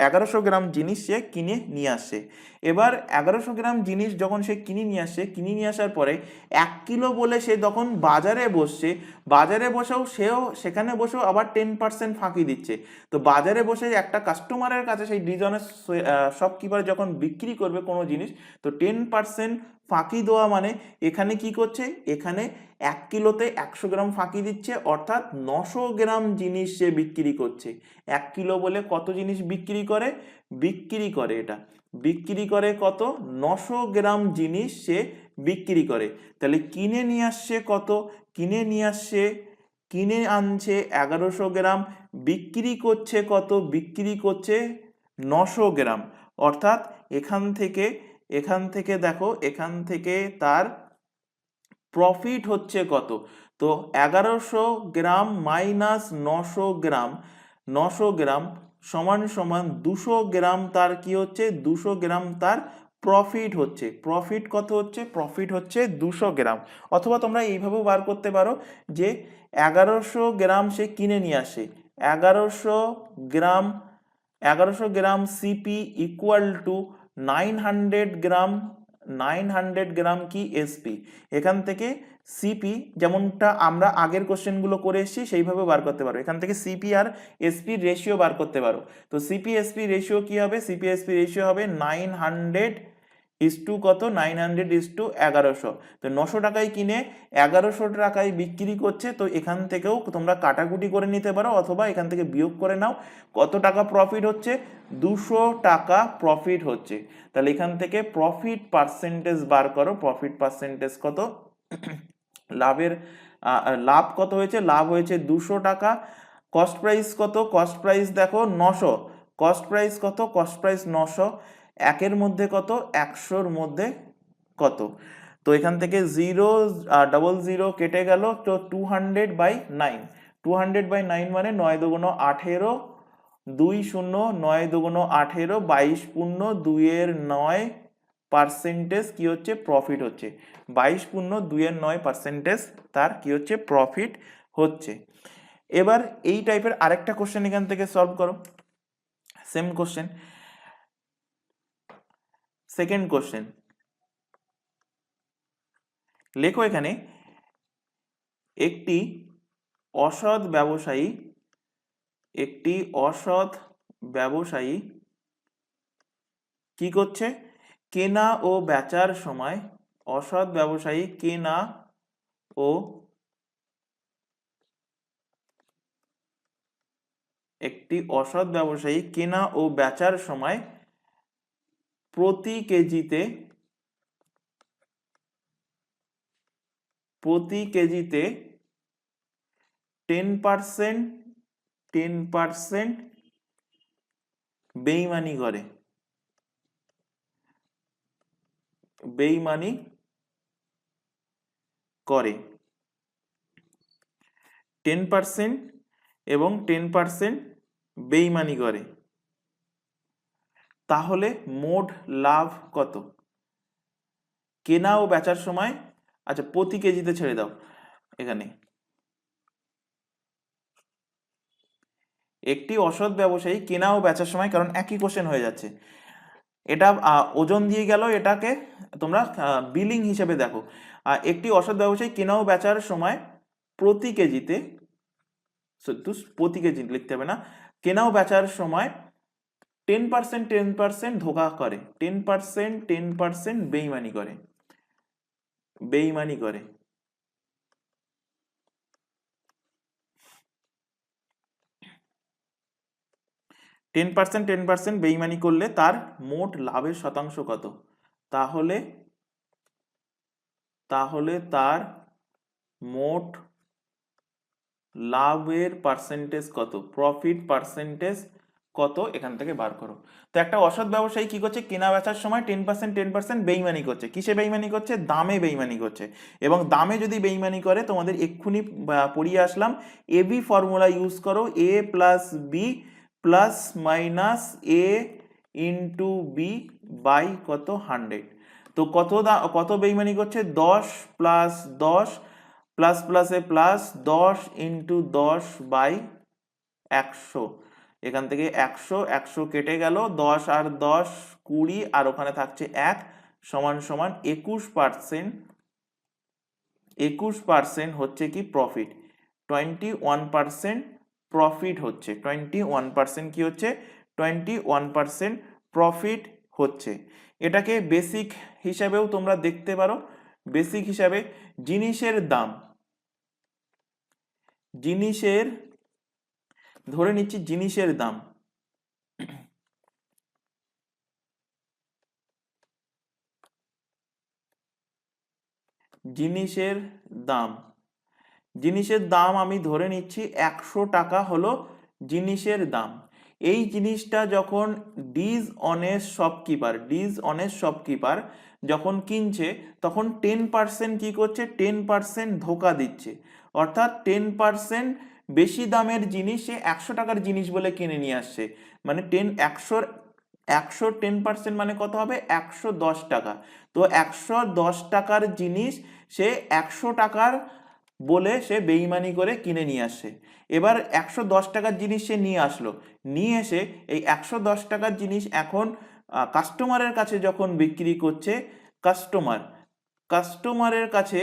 1100 গ্রাম জিনিস সে কিনে নিয়ে আসে। এবার 1100 গ্রাম জিনিস যখন সে কিনে নিয়ে আসার পরে 1 কিলো বলে সে তখন বাজারে বসেও সেখানে বসেও আবার 10% ফাঁকি দিচ্ছে। তো বাজারে বসে একটা কাস্টমারের কাছে সেই ডিসঅনেস্ট শপকিপার যখন বিক্রি করবে কোনো জিনিস, তো 10% ফাঁকি দেওয়া মানে এখানে কি করছে, এখানে 1 কিলোতে 100 গ্রাম ফাঁকি দিচ্ছে, অর্থাৎ 900 গ্রাম জিনিস সে বিক্রি করছে। 1 কিলো বলে কত জিনিস বিক্রি করে? এটা বিক্রি করে কত? 900 গ্রাম জিনিস সে বিক্রি করে। তাহলে কিনে নিয়ে আসছে কত? কিনে আনছে 1100 গ্রাম, বিক্রি করছে কত? বিক্রি করছে 900 গ্রাম। অর্থাৎ এখান থেকে দেখো, এখান থেকে তার প্রফিট হচ্ছে কত? তো 1100 গ্রাম মাইনাস 900 গ্রাম সমান 200 গ্রাম তার কি হচ্ছে? 200 গ্রাম তার প্রফিট হচ্ছে। প্রফিট কত হচ্ছে? প্রফিট হচ্ছে 200 গ্রাম। অথবা তোমরা এইভাবেও বার করতে পারো যে 1100 গ্রাম সে কিনে নিয়ে আসে, 1100 গ্রাম 1100 গ্রাম সিপি ইকুয়াল টু 900 গ্রাম কি এসপি। এখান থেকে সিপি যেমনটা আমরা আগের কোশ্চেনগুলো করে এসেছি সেইভাবে বার করতে পারো। এখান থেকে সিপি আর এসপি রেশিও বার করতে পারো। তো সিপি এসপি রেশিও কি হবে? সিপি এসপি রেশিও হবে 900 কত? 900 তো 900 টাকায় কিনে 1100 টাকায় বিক্রি করছে। তো এখান থেকেও তোমরা কাটাকুটি করে নিতে পারো অথবা এখান থেকে বিয়োগ করে নাও। কত টাকা প্রফিট হচ্ছে? 200 টাকা প্রফিট হচ্ছে। তাহলে এখান থেকে প্রফিট পার্সেন্টেজ বার করো। প্রফিট পার্সেন্টেজ কত? লাভের লাভ কত হয়েছে? লাভ হয়েছে 200 টাকা। কস্ট প্রাইস কত? কস্ট প্রাইস দেখো 900। কস্ট প্রাইস কত? Cost price 900। একের মধ্যে কত? 100-র মধ্যে কত? তো এখান থেকে 0 কেটে গেল। তো 200/9 200/9 মানে 9 দুগুণ 18, 2 0 9 দুগুণ 18, 22 পূর্ণ 2-এর 9 পার্সেন্টেজ কি হচ্ছে? প্রফিট হচ্ছে। 22 পূর্ণ 2-এর 9 পার্সেন্টেজ তার কি হচ্ছে? প্রফিট হচ্ছে। এবার এই টাইপের আরেকটা কোশ্চেন এখান থেকে সলভ করো। সেম কোশ্চেন, সেকেন্ড কোশ্চেন লেখো এখানে একটি অসৎ ব্যবসায়ী কি করছে? কেনা ও বেচার সময় অসৎ ব্যবসায়ী কেনা ও বেচার সময় প্রতি কেজিতে 10% বেইমানি করে 10% এবং 10% বেইমানি করে, তাহলে মোট লাভ কত? কেনা ও বেচার সময়, আচ্ছা প্রতি কেজিতে ছেড়ে দাও। এখানে একটি অসৎ ব্যবসায়ী কেনা ও বেচার সময়, কারণ একই কোশ্চেন হয়ে যাচ্ছে, এটা ওজন দিয়ে গেল, এটাকে তোমরা বিলিং হিসেবে দেখো। একটি অসৎ ব্যবসায়ী কেনা ও বেচার সময় প্রতি কেজিতে লিখতে হবে না, কেনা ও বেচার সময় 10% ধোঁকা করে, 10% বেইমানি করে 10% বেইমানি করলে তার মোট লাভের শতাংশ কত? তাহলে তার মোট লাভের পার্সেন্টেজ কত? প্রফিট পার্সেন্টেজ কত? এখান থেকে বার করো। তো একটা অসৎ ব্যবসায়ী কি করছে? কেনা বেচার সময় 10% বেইমানি করছে। কিসে বেইমানি করছে? দামে বেইমানি করছে। এবং দামে যদি বেইমানি করে, তোমাদের এক্ষুনি পড়িয়ে আসলাম, এবি ফর্মুলা ইউজ করো, a plus B plus minus A into B by কত? 100। তো কত বেইমানি করছে? 10 প্লাস 10 প্লাস প্লাসে প্লাস 10 ইন্টু 10/100। এখান থেকে 100 কেটে গেল, 10 আর 10 20, আর ওখানে থাকছে 1 সমান সমান 21% হচ্ছে কি? প্রফিট। 21% প্রফিট হচ্ছে। 21% কি হচ্ছে? 21% প্রফিট হচ্ছে। এটাকে বেসিক হিসাবেও তোমরা দেখতে পারো। বেসিক হিসাবে ধরে নিচ্ছি জিনিসের দাম, জিনিসের দাম আমি ধরে নিচ্ছি 100 টাকা হলো জিনিসের দাম। এই জিনিসটা যখন ডিসঅনেস্ট শপকিপার যখন কিনছে, তখন 10% কি করছে? 10% ধোঁকা দিচ্ছে। অর্থাৎ 10% বেশি দামের জিনিস সে 100 টাকার জিনিস বলে কিনে নিয়ে আসছে। মানে 10% মানে কত হবে? 110 টাকা। তো 110 টাকার জিনিস সে 100 টাকার বলে সে বেইমানি করে কিনে নিয়ে আসছে। এবার 110 টাকার জিনিস সে নিয়ে আসলো, নিয়ে এসে এই 110 টাকার জিনিস এখন কাস্টমারের কাছে যখন বিক্রি করছে, কাস্টমারের কাছে,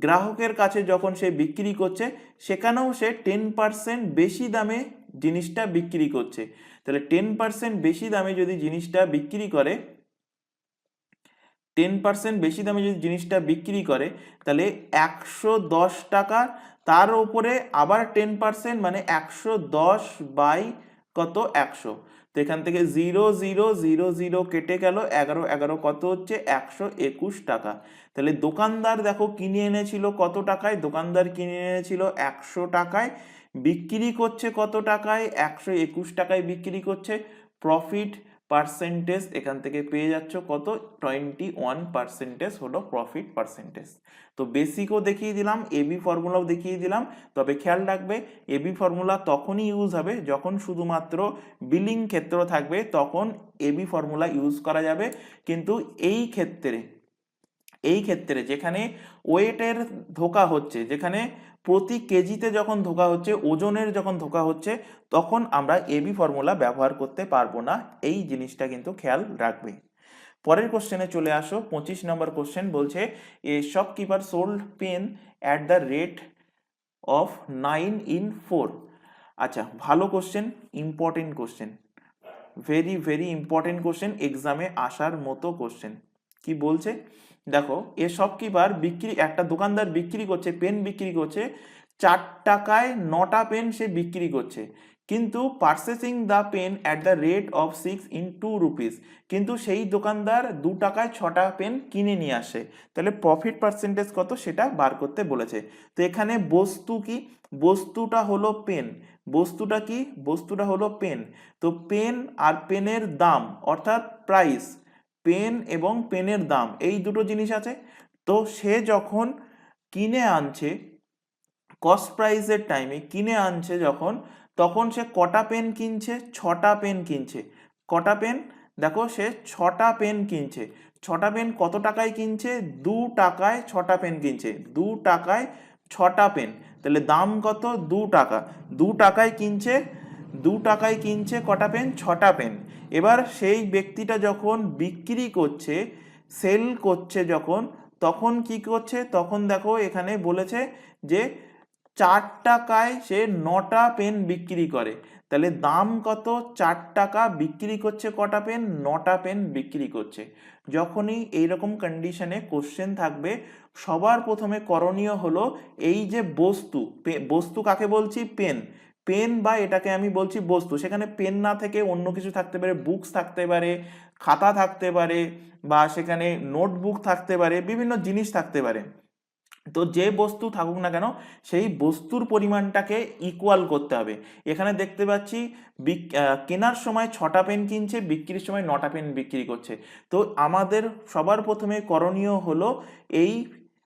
গ্রাহকের কাছে যখন সে বিক্রি করছে, সেখানেও সে 10% বেশি দামে জিনিসটা বিক্রি করছে। তাহলে 10% বেশি দামে যদি জিনিসটা বিক্রি করে, 10% বেশি দামে যদি জিনিসটা বিক্রি করে, তাহলে 110 টাকা, তার উপরে আবার 10% মানে 110 বাই কত 100। তো এখান থেকে 0,0,0,0 কেটে গেল, 11,11 কত হচ্ছে 121 টাকা। তাহলে দোকানদার দেখো কিনে এনেছিল কত টাকায়, দোকানদার কিনে এনেছিল 100 টাকায়, বিক্রি করছে কত টাকায়, 121 টাকায় বিক্রি করছে। প্রফিট পার্সেন্টেজ এখান থেকে পেয়ে যাচ্ছ কত, 21% হলো প্রফিট পার্সেন্টেজ। তো বেসিকও দেখিয়ে দিলাম, এবি ফর্মুলাও দেখিয়ে দিলাম। তবে খেয়াল রাখবে, এবি ফর্মুলা তখনই ইউজ হবে যখন শুধুমাত্র বিলিং ক্ষেত্র থাকবে, তখন এবি ফর্মুলা ইউজ করা যাবে। কিন্তু এই ক্ষেত্রে যেখানে ওয়েটের ধোকা হচ্ছে, যেখানে প্রতি কেজিতে যখন ধোকা হচ্ছে, ওজনের যখন ধোকা হচ্ছে, তখন আমরা এবি ফর্মুলা ব্যবহার করতে পারবো না। এই জিনিসটা কিন্তু খেয়াল রাখবে। পরের কোশ্চেনে চলে আসো, 25 নম্বর কোশ্চেন বলছে, a shopkeeper sold pen at the rate of 9 in 4। আচ্ছা, ভালো question, important question, very very important question, এক্সামে আসার মতো কোশ্চেন। কি বলছে দেখো, এ শপকিপার একটা দোকানদার বিক্রি করছে, পেন বিক্রি করছে 4 টাকায় 9টা পেন সে বিক্রি করছে, কিন্তু purchasing the pen at the rate of 6 in 2 rupees, কিন্তু সেই দোকানদার 2 টাকায় 6টা পেন কিনে নিয়ে আসে। তাহলে প্রফিট পার্সেন্টেজ কত সেটা বার করতে বলেছে। তো এখানে বস্তু কি, বস্তুটা হলো পেন, বস্তুটা কি, বস্তুটা হলো পেন। তো পেন আর পেনের দাম অর্থাৎ প্রাইস, পেন এবং পেনের দাম এই দুটো জিনিস আছে। তো সে যখন কিনে আনছে, কস্ট প্রাইসের টাইমে কিনে আনছে যখন, তখন সে কটা পেন কিনছে, 6টা পেন কিনছে। কটা পেন, দেখো সে 6টা পেন কিনছে। 6টা পেন কত টাকায় কিনছে, 2 টাকায় 6টা পেন কিনছে, 2 টাকায় 6টা পেন। তাহলে দাম কত, 2 টাকা, 2 টাকায় কিনছে, 2 টাকায় কিনছে কটা পেন, 6টা পেন। এবার সেই ব্যক্তিটা যখন বিক্রি করছে, সেল করছে যখন, তখন কি করছে, তখন দেখো এখানে বলেছে যে 4 টাকায় সে 9টা পেন বিক্রি করে। তাহলে দাম কত, 4 টাকা, বিক্রি করছে কটা পেন, 9টা পেন বিক্রি করছে। যখনই এইরকম কন্ডিশনে কোশ্চেন থাকবে, সবার প্রথমে করণীয় হলো এই যে বস্তু, বস্তু কাকে বলছি, পেন, পেন বা এটাকে আমি বলছি বস্তু, সেখানে পেন না থেকে অন্য কিছু থাকতে পারে, বুকস থাকতে পারে, খাতা থাকতে পারে, বা সেখানে নোটবুক থাকতে পারে, বিভিন্ন জিনিস থাকতে পারে। তো যে বস্তু থাকুক না কেন, সেই বস্তুর পরিমাণটাকে ইকুয়াল করতে হবে। এখানে দেখতে পাচ্ছি কেনার সময় 6টা পেন কিনছে, বিক্রির সময় 9টা পেন বিক্রি করছে। তো আমাদের সবার প্রথমে করণীয় হলো এই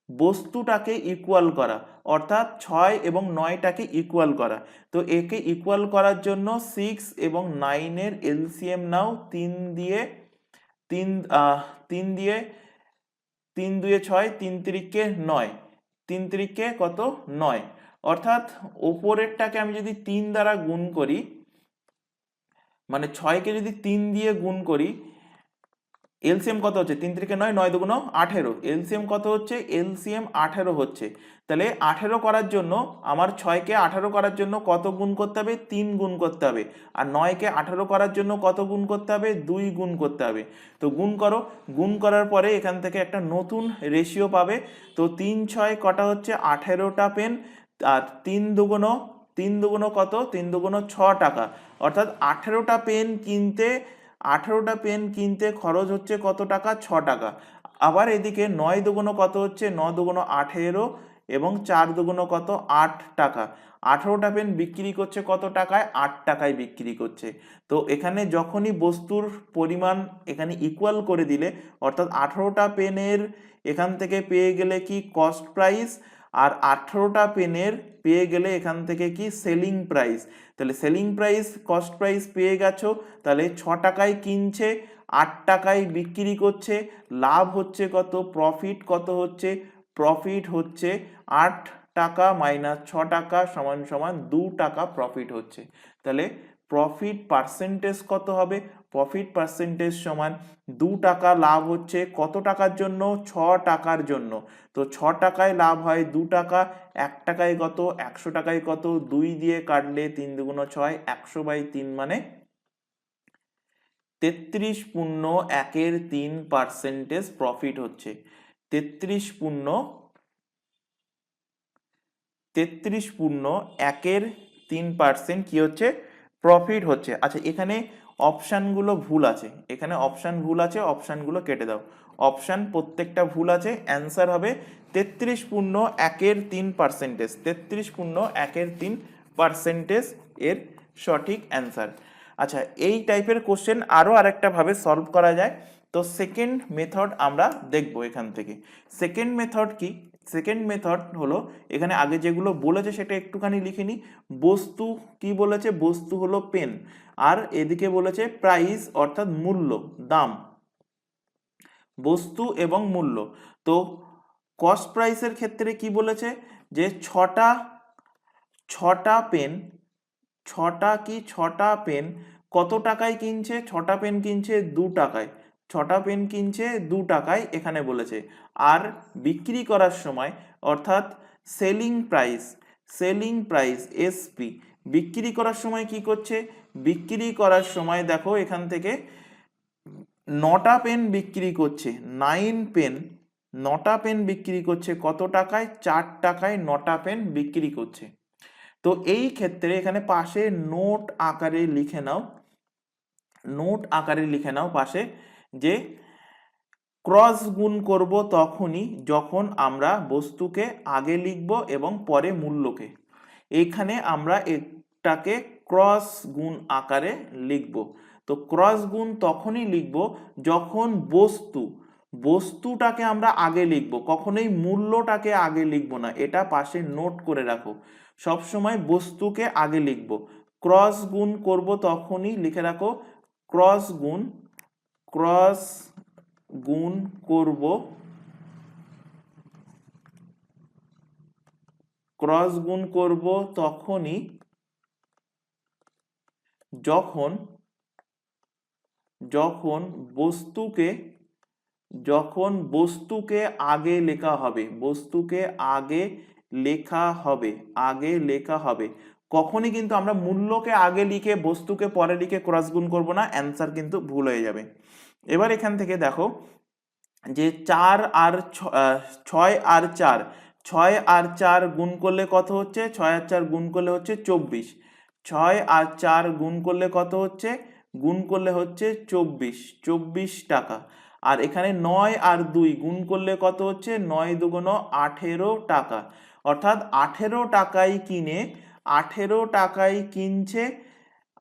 বস্তুটাকে ইকুয়াল করা, অর্থাৎ 6 এবং 9টাকে ইকুয়াল করা। তো একে ইকুয়াল করার জন্য 6 এবং 9-এর এলসিএম নাও, 3 দিয়ে 3 3 দিয়ে 3 2 6, 3 3 9, 3 3 কত 9, অর্থাৎ ওপরেরটাকে আমি যদি 3 দ্বারা গুণ করি, মানে 6কে যদি 3 দিয়ে গুণ করি, এলসিএম কত হচ্ছে, 3 3 9, 9 2 18, এলসিএম কত হচ্ছে, এলসিএম 18 হচ্ছে। তাহলে 18 করার জন্য আমার 6কে 18 করার জন্য কত গুণ করতে হবে, 3 গুণ করতে হবে। আর 9কে 18 করার জন্য কত গুণ করতে হবে, 2 গুণ করতে হবে। তো গুণ করো, গুণ করার পরে এখান থেকে একটা নতুন রেশিও পাবে। তো 3 6 কটা হচ্ছে, 18টা পেন। আর 3 দুগুণ কত, 3 দুগুণ 6 টাকা, অর্থাৎ 18টা পেন কিনতে, 18টা পেন কিনতে খরচ হচ্ছে কত টাকা, 6 টাকা। আবার এদিকে 9 দুগুণ কত হচ্ছে, 9 দুগুণ 18, এবং 4 দুগুণ কত, 8 টাকা। 18টা পেন বিক্রি করছে কত টাকায়, 8 টাকায় বিক্রি করছে। তো এখানে যখনই বস্তুর পরিমাণ এখানে ইকুয়াল করে দিলে, অর্থাৎ 18টা পেনের এখান থেকে পেয়ে গেলে কি কস্ট প্রাইস, আর 18টা পেনের পেয়ে গেলে এখান থেকে কি সেলিং প্রাইস। তাহলে সেলিং প্রাইস, কস্ট প্রাইস পেয়ে গেছো, তাহলে 6 টাকায় কিনছে, 8 টাকায় বিক্রি করছে, লাভ হচ্ছে কত, প্রফিট কত হচ্ছে, প্রফিট হচ্ছে 8 টাকা মাইনাস 6 টাকা সমান সমান 2 টাকা প্রফিট হচ্ছে। তাহলে প্রফিট পার্সেন্টেজ কত হবে? প্রফিট পার্সেন্টেজ সমান 2 টাকা লাভ হচ্ছে কত টাকার জন্য? 6 টাকার জন্য। তো 6 টাকায় লাভ হয় 2 টাকা, 1 টাকায় কত? 100 টাকায় কত? 2 দিয়ে কাটলে 3 দুগুণ 6, 100/3 মানে 33.1% প্রফিট হচ্ছে। 33.1% কি হচ্ছে? প্রফিট হচ্ছে। আচ্ছা, এখানে অপশানগুলো ভুল আছে, এখানে অপশান ভুল আছে, অপশানগুলো কেটে দাও। অপশান প্রত্যেকটা ভুল আছে, অ্যান্সার হবে 33.1% 33.1% এর সঠিক অ্যান্সার। আচ্ছা, এই টাইপের কোশ্চেন আরও আরেকটা ভাবে সলভ করা যায়। তো সেকেন্ড মেথড আমরা দেখব এখান থেকে। সেকেন্ড মেথড কি? সেকেন্ড মেথড হলো, এখানে আগে যেগুলো বলেছে সেটা একটুখানি লিখে নি। বস্তু কি বলেছে? বস্তু হলো পেন, আর এদিকে বলেছে প্রাইস অর্থাৎ মূল্য, দাম, বস্তু এবং মূল্য। তো কস্ট প্রাইসের ক্ষেত্রে কি বলেছে? যে ছটা পেন, ছটা পেন কত টাকায় কিনছে? 6টা পেন কিনছে 2 টাকায়, 6টা পেন কিনছে 2 টাকায় এখানে বলেছে। আর বিক্রি করার সময় অর্থাৎ সেলিং প্রাইস এসপি, বিক্রি করার সময় কি করছে? বিক্রি করার সময় দেখো এখান থেকে 9টা পেন বিক্রি করছে, 9টা পেন বিক্রি করছে কত টাকায়? 4 টাকায় 9টা পেন বিক্রি করছে। তো এই ক্ষেত্রে এখানে পাশে নোট আকারে লিখে নাও, নোট আকারে লিখে নাও পাশে, যে ক্রস গুণ করব তখনই যখন আমরা বস্তুকে আগে লিখব এবং পরে মূল্যকে। এখানে আমরা এটাকে ক্রস গুণ আকারে লিখব। তো ক্রস গুণ তখনই লিখব যখন বস্তুটাকে আমরা আগে লিখব, কখনোই মূল্যটাকে আগে লিখব না। এটা পাশে নোট করে রাখো, সব সময় বস্তুকে আগে লিখব। ক্রস গুণ করব তখনই লিখে রাখো, ক্রস গুণ করব, ক্রস গুণ করব তখনই যখন বস্তুকে আগে লেখা হবে, বস্তুকে আগে লেখা হবে। কখনই কিন্তু আমরা মূল্যকে আগে লিখে বস্তুকে পরে লিখে ক্রস গুণ করব না, অ্যান্সার কিন্তু ভুল হয়ে যাবে। এবার এখান থেকে দেখো যে 6 আর 4 গুণ করলে কত হচ্ছে? 6 আর 4 গুণ করলে হচ্ছে 24। 6 আর 4 গুণ করলে কত হচ্ছে? গুণ করলে হচ্ছে 24 টাকা। আর এখানে 9 আর 2 গুণ করলে কত হচ্ছে? 9 দুগুণ 18 টাকা। অর্থাৎ 18 টাকায় কিনে 18 টাকায় কিনছে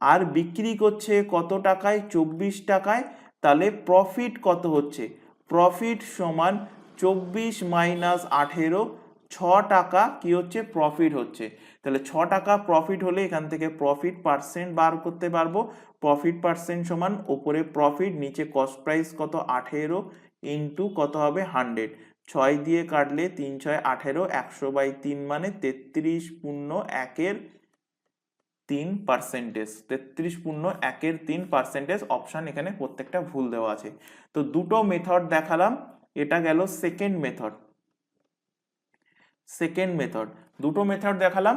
আর বিক্রি করছে কত টাকায়? 24 টাকায়। তাহলে প্রফিট কত হচ্ছে? প্রফিট সমান 24 মাইনাস 18, 6 টাকা কি হচ্ছে? প্রফিট হচ্ছে। তাহলে 6 টাকা প্রফিট হলে এখান থেকে প্রফিট পার্সেন্ট বার করতে পারবো। প্রফিট পার্সেন্ট সমান ওপরে প্রফিট, নিচে কস্ট প্রাইস কত? 18 ইন্টু কত হবে? 100। 6 দিয়ে কাটলে 3 6 18, 100/3 মানে 33.1% 33.1% অপশান এখানে প্রত্যেকটা ভুল দেওয়া আছে। তো দুটো মেথড দেখালাম, এটা গেল সেকেন্ড মেথড। দুটো মেথড দেখালাম,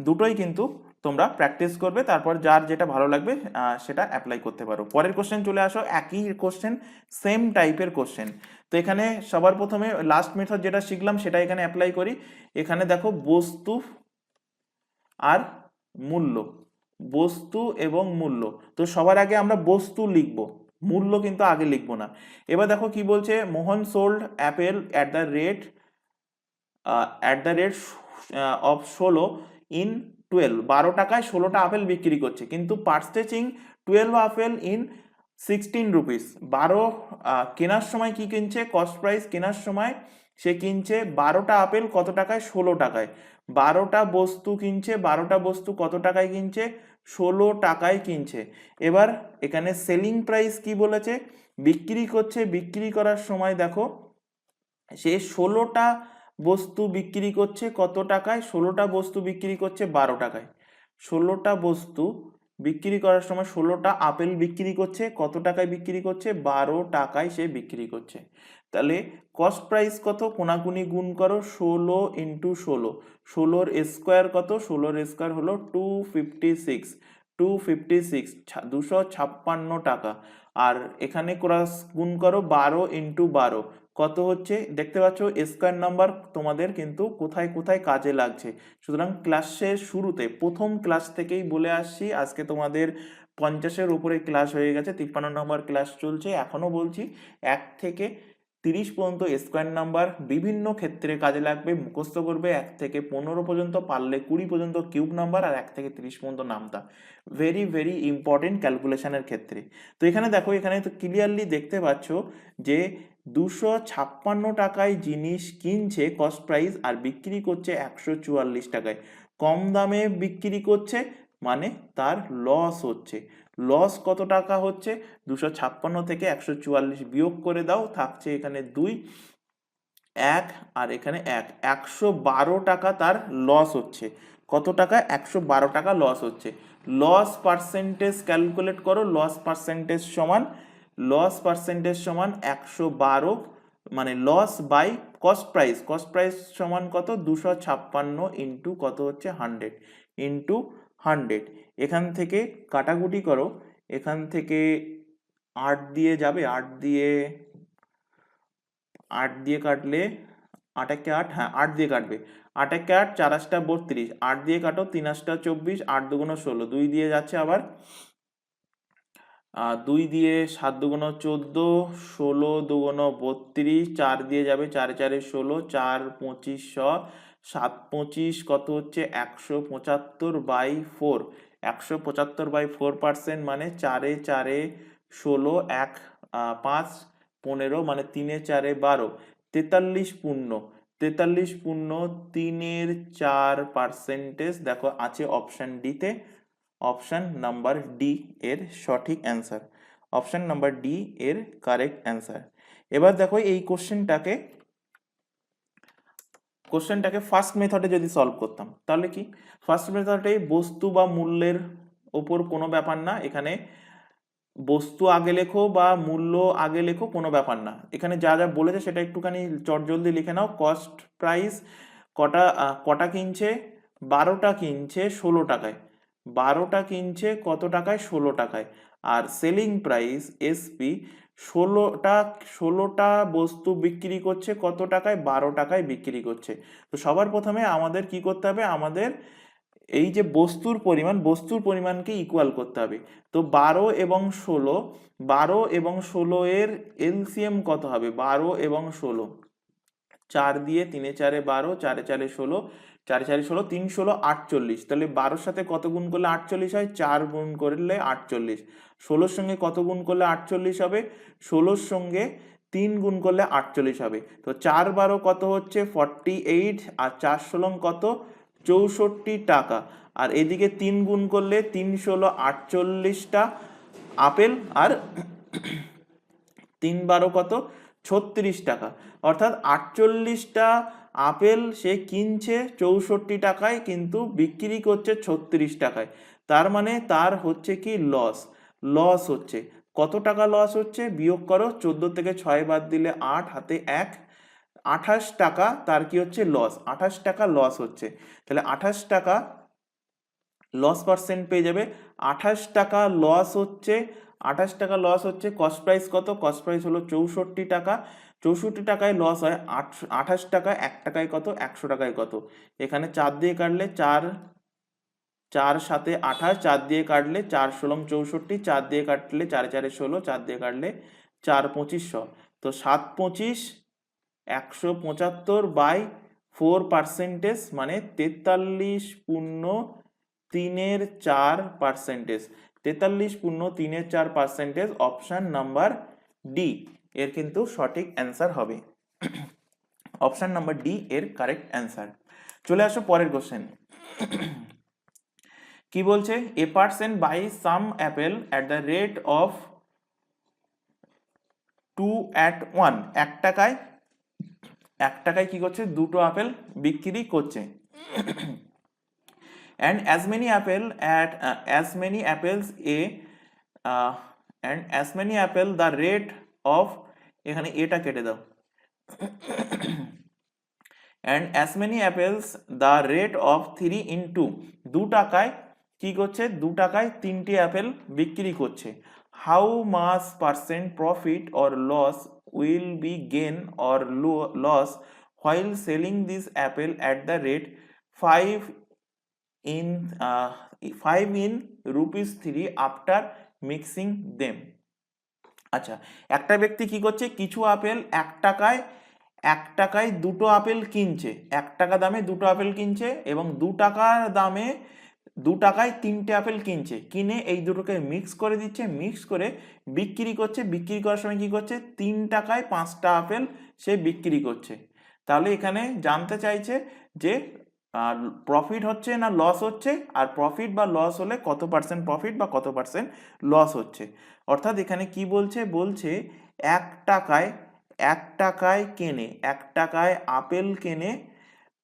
দুটোই কিন্তু তোমরা প্র্যাকটিস করবে, তারপর যার যেটা ভালো লাগবে সেটা অ্যাপ্লাই করতে পারো। পরের কোশ্চেন চলে আসো, একই কোশ্চেন, সেম টাইপের কোশ্চেন। তো এখানে সবার প্রথমে লাস্ট মেথড যেটা শিখলাম সেটা এখানে অ্যাপ্লাই করি। এখানে দেখো বস্তু আর মূল্য, বস্তু এবং মূল্য। তো সবার আগে আমরা বস্তু লিখব, মূল্য কিন্তু আগে লিখব না। এবার দেখো কি বলছে, Mohan sold apple at the rate of 16 in 12, 12 টাকায় 16টা আপেল বিক্রি করছে, কিন্তু পারচেজিং 12 আপেল ইন 16 রুপিস। 12 কেনার সময় কি কিনছে? কস্ট প্রাইস কেনার সময় সে কিনছে 12টা আপেল কত টাকায়? 16 টাকায়। 12টা বস্তু কিনছে, 12টা বস্তু কত টাকায় কিনছে? 16 টাকায় কিনছে। এবার এখানে সেলিং প্রাইস কি বলেছে? বিক্রি করছে, বিক্রি করার সময় দেখো সে 16টা বস্তু বিক্রি করছে কত টাকায়? 16টা বস্তু বিক্রি করছে 12 টাকায়। 16টা বস্তু বিক্রি করার সময় 16টা আপেল বিক্রি করছে কত টাকায় বিক্রি করছে? 12 টাকায় সে বিক্রি করছে। তাহলে কস্ট প্রাইস কত? কোনাকুনি গুণ করো, 16 ইন্টু 16। 16-র স্কোয়ার কত? 16-র স্কোয়ার হলো 256। 256 টাকা। আর এখানে ক্রস গুণ করো 12 ইন্টু 12 কত হচ্ছে? দেখতে পাচ্ছ স্কোয়ার নাম্বার তোমাদের কিন্তু কোথায় কোথায় কাজে লাগছে। সুতরাং ক্লাসের শুরুতে প্রথম ক্লাস থেকেই বলে আসছি, আজকে তোমাদের 50-এর উপরে ক্লাস হয়ে গেছে, 53 নম্বর ক্লাস চলছে। এখনো বলছি 1 থেকে 30 পর্যন্ত স্কোয়ার নাম্বার বিভিন্ন ক্ষেত্রে কাজে লাগবে, মুখস্থ করবে। 1 থেকে 15 পর্যন্ত, পারলে 20 পর্যন্ত কিউব নাম্বার, আর 1 থেকে 30 পর্যন্ত নামতা। ভেরি ভেরি ইম্পর্টেন্ট ক্যালকুলেশনের ক্ষেত্রে। তো এখানে দেখো, এখানে তো ক্লিয়ারলি দেখতে পাচ্ছ যে 256 টাকায় জিনিস কিনছে কস্ট প্রাইস, আর বিক্রি করছে 144 টাকায়। কম দামে বিক্রি করছে মানে তার লস হচ্ছে। লস কত টাকা হচ্ছে? 256 থেকে 144 বিয়োগ করে দাও, থাকছে এখানে 2, 1 আর এখানে 1, 112 টাকা তার লস হচ্ছে। কত টাকা? 112 টাকা লস হচ্ছে। লস পার্সেন্টেজ ক্যালকুলেট করো। লস পার্সেন্টেজ সমান 112, মানে loss by cost price. Cost price সমান কত? 256 ইন্টু কত হচ্ছে? 100 ইন্টু 100। এখান থেকে কাটাকুটি করো, এখান থেকে 8 দিয়ে যাবে, 8 দিয়ে কাটলে 8 একে 8, হ্যাঁ 8 দিয়ে কাটবে। 8 একে 8, 4 8 32, 8 দিয়ে কাটো, 3 8 24, 8 2 16, 2 দিয়ে যাচ্ছে আবার, 2 দিয়ে 7 2 14, 16 2 32, 4 দিয়ে যাবে, 4 4 16, 4 25 7 25 কত হচ্ছে? 175/4। 175/4% মানে 4 4 16, 1 5 15, মানে 3 4 12, 43 পূর্ণ 3/4%। দেখো আছে অপশন ডিতে, অপশন নাম্বার ডি এর সঠিক অ্যান্সার। অপশন নাম্বার ডি এর কারেক্ট অ্যান্সার। এবার দেখো এই কোশ্চেনটাকে ফার্স্ট মেথডে যদি সলভ করতাম তাহলে কি? ফার্স্ট মেথডে বস্তু বা মূল্যের ওপর কোনো ব্যাপার না, এখানে বস্তু আগে লেখো বা মূল্য আগে লেখো, কোনো ব্যাপার না। এখানে যা যা বলেছে সেটা একটুখানি চটজলদি লিখে নাও। কস্ট প্রাইস কটা কিনছে? 12টা কিনছে 16 টাকায়। 12টা কিনছে কত টাকায়? 16 টাকায়। আর সেলিং প্রাইস এসপি 16টা বস্তু বিক্রি করছে কত টাকায়? 12 টাকায় বিক্রি করছে। তো সবার প্রথমে আমাদের কি করতে হবে? আমাদের এই যে বস্তুর পরিমাণকে ইকুয়াল করতে হবে। তো 12 এবং 16 এর এলসিএম কত হবে? 12 এবং 16, 4 দিয়ে 3 4 12, 4 4 16, 4 4 16, 3 16 48। তাহলে 12-র সাথে কত গুণ করলে 48 হয়? 4 গুণ করলে 48। 16-র সঙ্গে কত গুণ করলে 48 হবে? 16-র সঙ্গে 3 গুণ করলে 48 হবে। তো 4 12 কত হচ্ছে? 48, আর 4 16 কত? 64 টাকা। আর এদিকে 3 গুণ করলে 3 16 48টা আপেল, আর 3 12 কত? 36 টাকা। অর্থাৎ 48টা আপেল সে কিনছে 64 টাকায়, কিন্তু বিক্রি করছে 36 টাকায়। তার মানে তার হচ্ছে কি? লস হচ্ছে। কত টাকা লস হচ্ছে? বিয়োগ করো, 14 থেকে 6 বাদ দিলে 8, হাতে 1, 28 টাকা তার কি হচ্ছে? লস। 28 টাকা লস হচ্ছে। তাহলে 28 টাকা লস পার্সেন্ট পেয়ে যাবে। 28 টাকা লস হচ্ছে। 28 টাকা লস হচ্ছে। কস্ট প্রাইস কত? কস্ট প্রাইস হলো 64 টাকা। 64 টাকায় লস হয়। 28 টাকা 1 টাকায় কত? 100 টাকায় কত? এখানে 4 দিয়ে কাটলে 4 4 7 28, 4 দিয়ে কাটলে 4 16 64, 4 দিয়ে কাটলে 4 4 16, 4 দিয়ে কাটলে 4 2500। তো 7 25 175/4%, মানে 43.4%। 43.4%, অপশন নাম্বার ডি এর কিন্তু সঠিক অ্যান্সার হবে। অপশন নাম্বার ডি এর কারেক্ট অ্যান্সার। চলে আসো পরের কোশ্চেন। কি বলছে? A person buy some apple at the rate of 2 at 1, 1 টাকায় 1 টাকায় কি করছে, 2টো আপেল বিক্রি করছে। and as many apples the rate of, এখানে এটা কেটে দাও, and as many apples the rate of 3 into 2 টাকায় কি করছে, 2 টাকায় 3টে আপেল বিক্রি করছে। how much percent profit or loss will be gain or loss while selling this apple at the rate 5 in rupees 3 after mixing them? আচ্ছা, একটা ব্যক্তি কি করছে, কিছু আপেল 1 টাকায় 2টো আপেল কিনছে, 1 টাকা দামে 2টো আপেল কিনছে এবং 2 টাকার দামে 2 টাকায় 3টে আপেল কিনছে, কিনে এই দুটোকে মিক্স করে দিচ্ছে, মিক্স করে বিক্রি করছে। বিক্রি করার সময় কি করছে, 3 টাকায় 5টা আপেল সে বিক্রি করছে। তাহলে এখানে জানতে চাইছে যে প্রফিট হচ্ছে না লস হচ্ছে, আর প্রফিট বা লস হলে কত পার্সেন্ট প্রফিট বা কত পার্সেন্ট লস হচ্ছে। অর্থাৎ এখানে কি বলছে, 1 টাকায় কেনে, 1 টাকায় আপেল কেনে,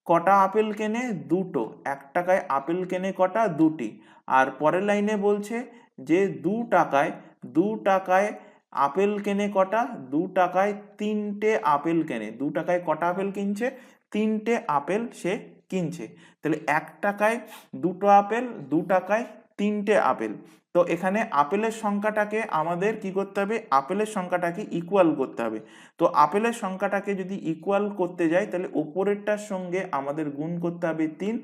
কটা আপেল কেনে, 2টো। 1 টাকায় আপেল কেনে কটা, 2টি। আর পরের লাইনে বলছে যে 2 টাকায় আপেল কেনে কটা, 2 টাকায় 3টে আপেল কেনে। 2 টাকায় কটা আপেল কিনছে, 3টে আপেল সে কিনছে। তাহলে 1 টাকায় 2টো আপেল, 2 টাকায় 3টে আপেল। তো এখানে আপেলের সংখ্যাটাকে আমাদের কি করতে হবে, আপেলের সংখ্যাটাকে ইকুয়াল করতে হবে। তো আপেলের সংখ্যাটাকে যদি ইকুয়াল করতে যাই, তাহলে ওপরেরটার সঙ্গে আমাদের গুণ করতে হবে 3,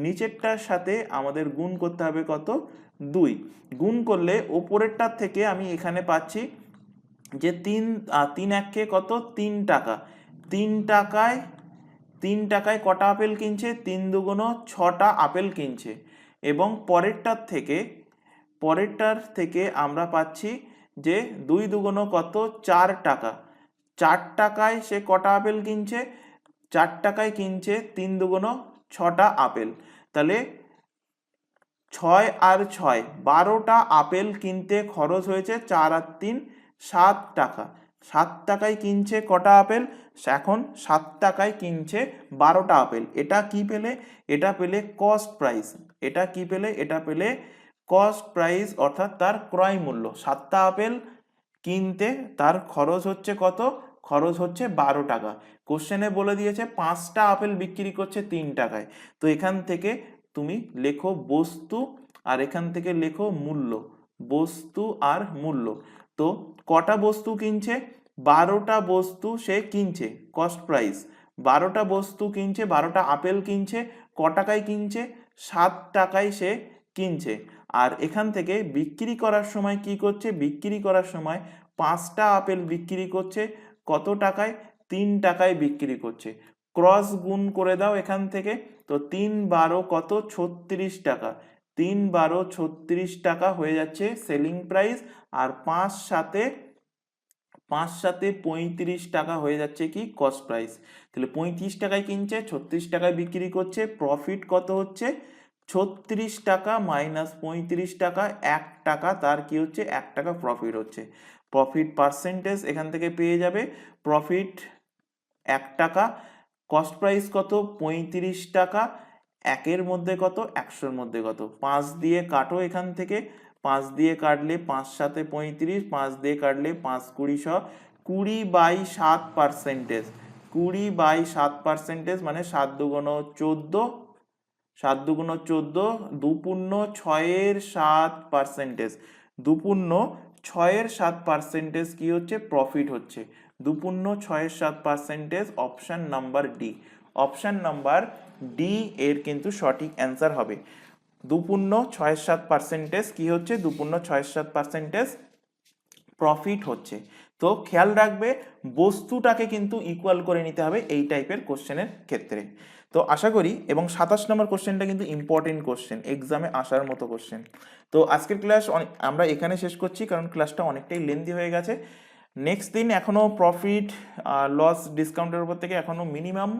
নিচেরটার সাথে আমাদের গুণ করতে হবে কত, 2। গুণ করলে ওপরেরটার থেকে আমি এখানে পাচ্ছি যে 3 একে কত, 3 টাকা। 3 টাকায় কটা আপেল কিনছে, 3 দুগুণ 6টা আপেল কিনছে। এবং পরেরটার থেকে আমরা পাচ্ছি যে 2 দুগুণ কত, 4 টাকা। 4 টাকায় সে কটা আপেল কিনছে, 4 টাকায় কিনছে 3 দুগুণ 6টা আপেল। তাহলে 6 আর 6, 12টা আপেল কিনতে খরচ হয়েছে 4 আর 3 7 টাকা। 7 টাকায় কিনছে কটা আপেল, এখন 7 টাকায় কিনছে 12টা আপেল। এটা কি পেলে, এটা পেলে কস্ট প্রাইস। এটা কি পেলে, এটা পেলে কস্ট প্রাইস, অর্থাৎ তার ক্রয় মূল্য। 7টা আপেল কিনতে তার খরচ হচ্ছে কত, খরচ হচ্ছে 12 টাকা। কোশ্চেনে বলে দিয়েছে 5টা আপেল বিক্রি করছে 3 টাকায়। তো এখান থেকে তুমি লেখো বস্তু, আর এখান থেকে লেখো মূল্য, বস্তু আর মূল্য। তো কটা বস্তু কিনছে, 12টা বস্তু সে কিনছে, কস্ট প্রাইস। 12টা বস্তু কিনছে, 12টা আপেল কিনছে, ক টাকায় কিনছে, 7 টাকায় সে কিনছে। আর এখান থেকে বিক্রি করার সময় কি করছে, বিক্রি করার সময় 5টা আপেল বিক্রি করছে কত টাকায়, 3 টাকায় বিক্রি করছে। ক্রস গুণ করে দাও এখান থেকে। তো 3 12 কত, 36 টাকা। 3 12 36 টাকা হয়ে যাচ্ছে সেলিং প্রাইস। আর 5 সাথে 35 টাকা হয়ে যাচ্ছে কি, কস্ট প্রাইস। তাহলে 35 টাকায় কিনছে, 36 টাকায় বিক্রি করছে। প্রফিট কত হচ্ছে, 36 টাকা মাইনাস 35 টাকা, 1 টাকা তার কি হচ্ছে, 1 টাকা প্রফিট হচ্ছে। প্রফিট পার্সেন্টেজ এখান থেকে পেয়ে যাবে, প্রফিট 1 টাকা, কস্ট প্রাইস কত, 35 টাকা, 1-এর মধ্যে কত, 100-র মধ্যে কত। 5 দিয়ে কাটো এখান থেকে, 5 দিয়ে কাটলে 5 সাথে 35, 5 দিয়ে কাটলে 5 20 20/7%। 20/7% মানে 7 দুগুণ 14, 7 দুগুণ 14, 2 পূর্ণ 6-এর 7%। 2 পূর্ণ 6-এর 7% কি হচ্ছে, প্রফিট হচ্ছে। 2 পূর্ণ 6-এর 7% option number D. Option number D এর কিন্তু সঠিক অ্যান্সার হবে। 2 পূর্ণ 6-এর 7% কি হচ্ছে, 2 পূর্ণ 6-এর 7% প্রফিট হচ্ছে। তো খেয়াল রাখবে বস্তুটাকে কিন্তু ইকুয়াল করে নিতে হবে এই টাইপের কোশ্চেনের ক্ষেত্রে। তো আশা করি, এবং 27 নম্বর কোশ্চেনটা কিন্তু ইম্পর্টেন্ট কোশ্চেন, এক্সামে আসার মতো কোশ্চেন। তো আজকের ক্লাস আমরা এখানে শেষ করছি, কারণ ক্লাসটা অনেকটাই লেন্দি হয়ে গেছে। নেক্সট দিন এখনও প্রফিট লস ডিসকাউন্টের উপর থেকে এখনও মিনিমাম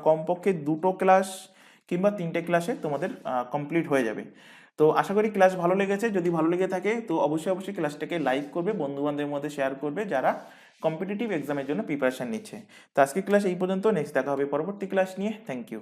কমপক্ষে 2টো ক্লাস কিংবা 3টে ক্লাসে তোমাদের কমপ্লিট হয়ে যাবে। তো আশা করি ক্লাস ভালো লেগেছে। যদি ভালো লেগে থাকে তো অবশ্যই ক্লাসটাকে লাইক করবে, বন্ধু বান্ধবের মধ্যে শেয়ার করবে যারা কম্পিটিটিভ এক্সামের জন্য প্রিপারেশন নিচ্ছে। তো আজকে ক্লাস এই পর্যন্ত, নেক্সট দেখা হবে পরবর্তী ক্লাস নিয়ে। Thank you.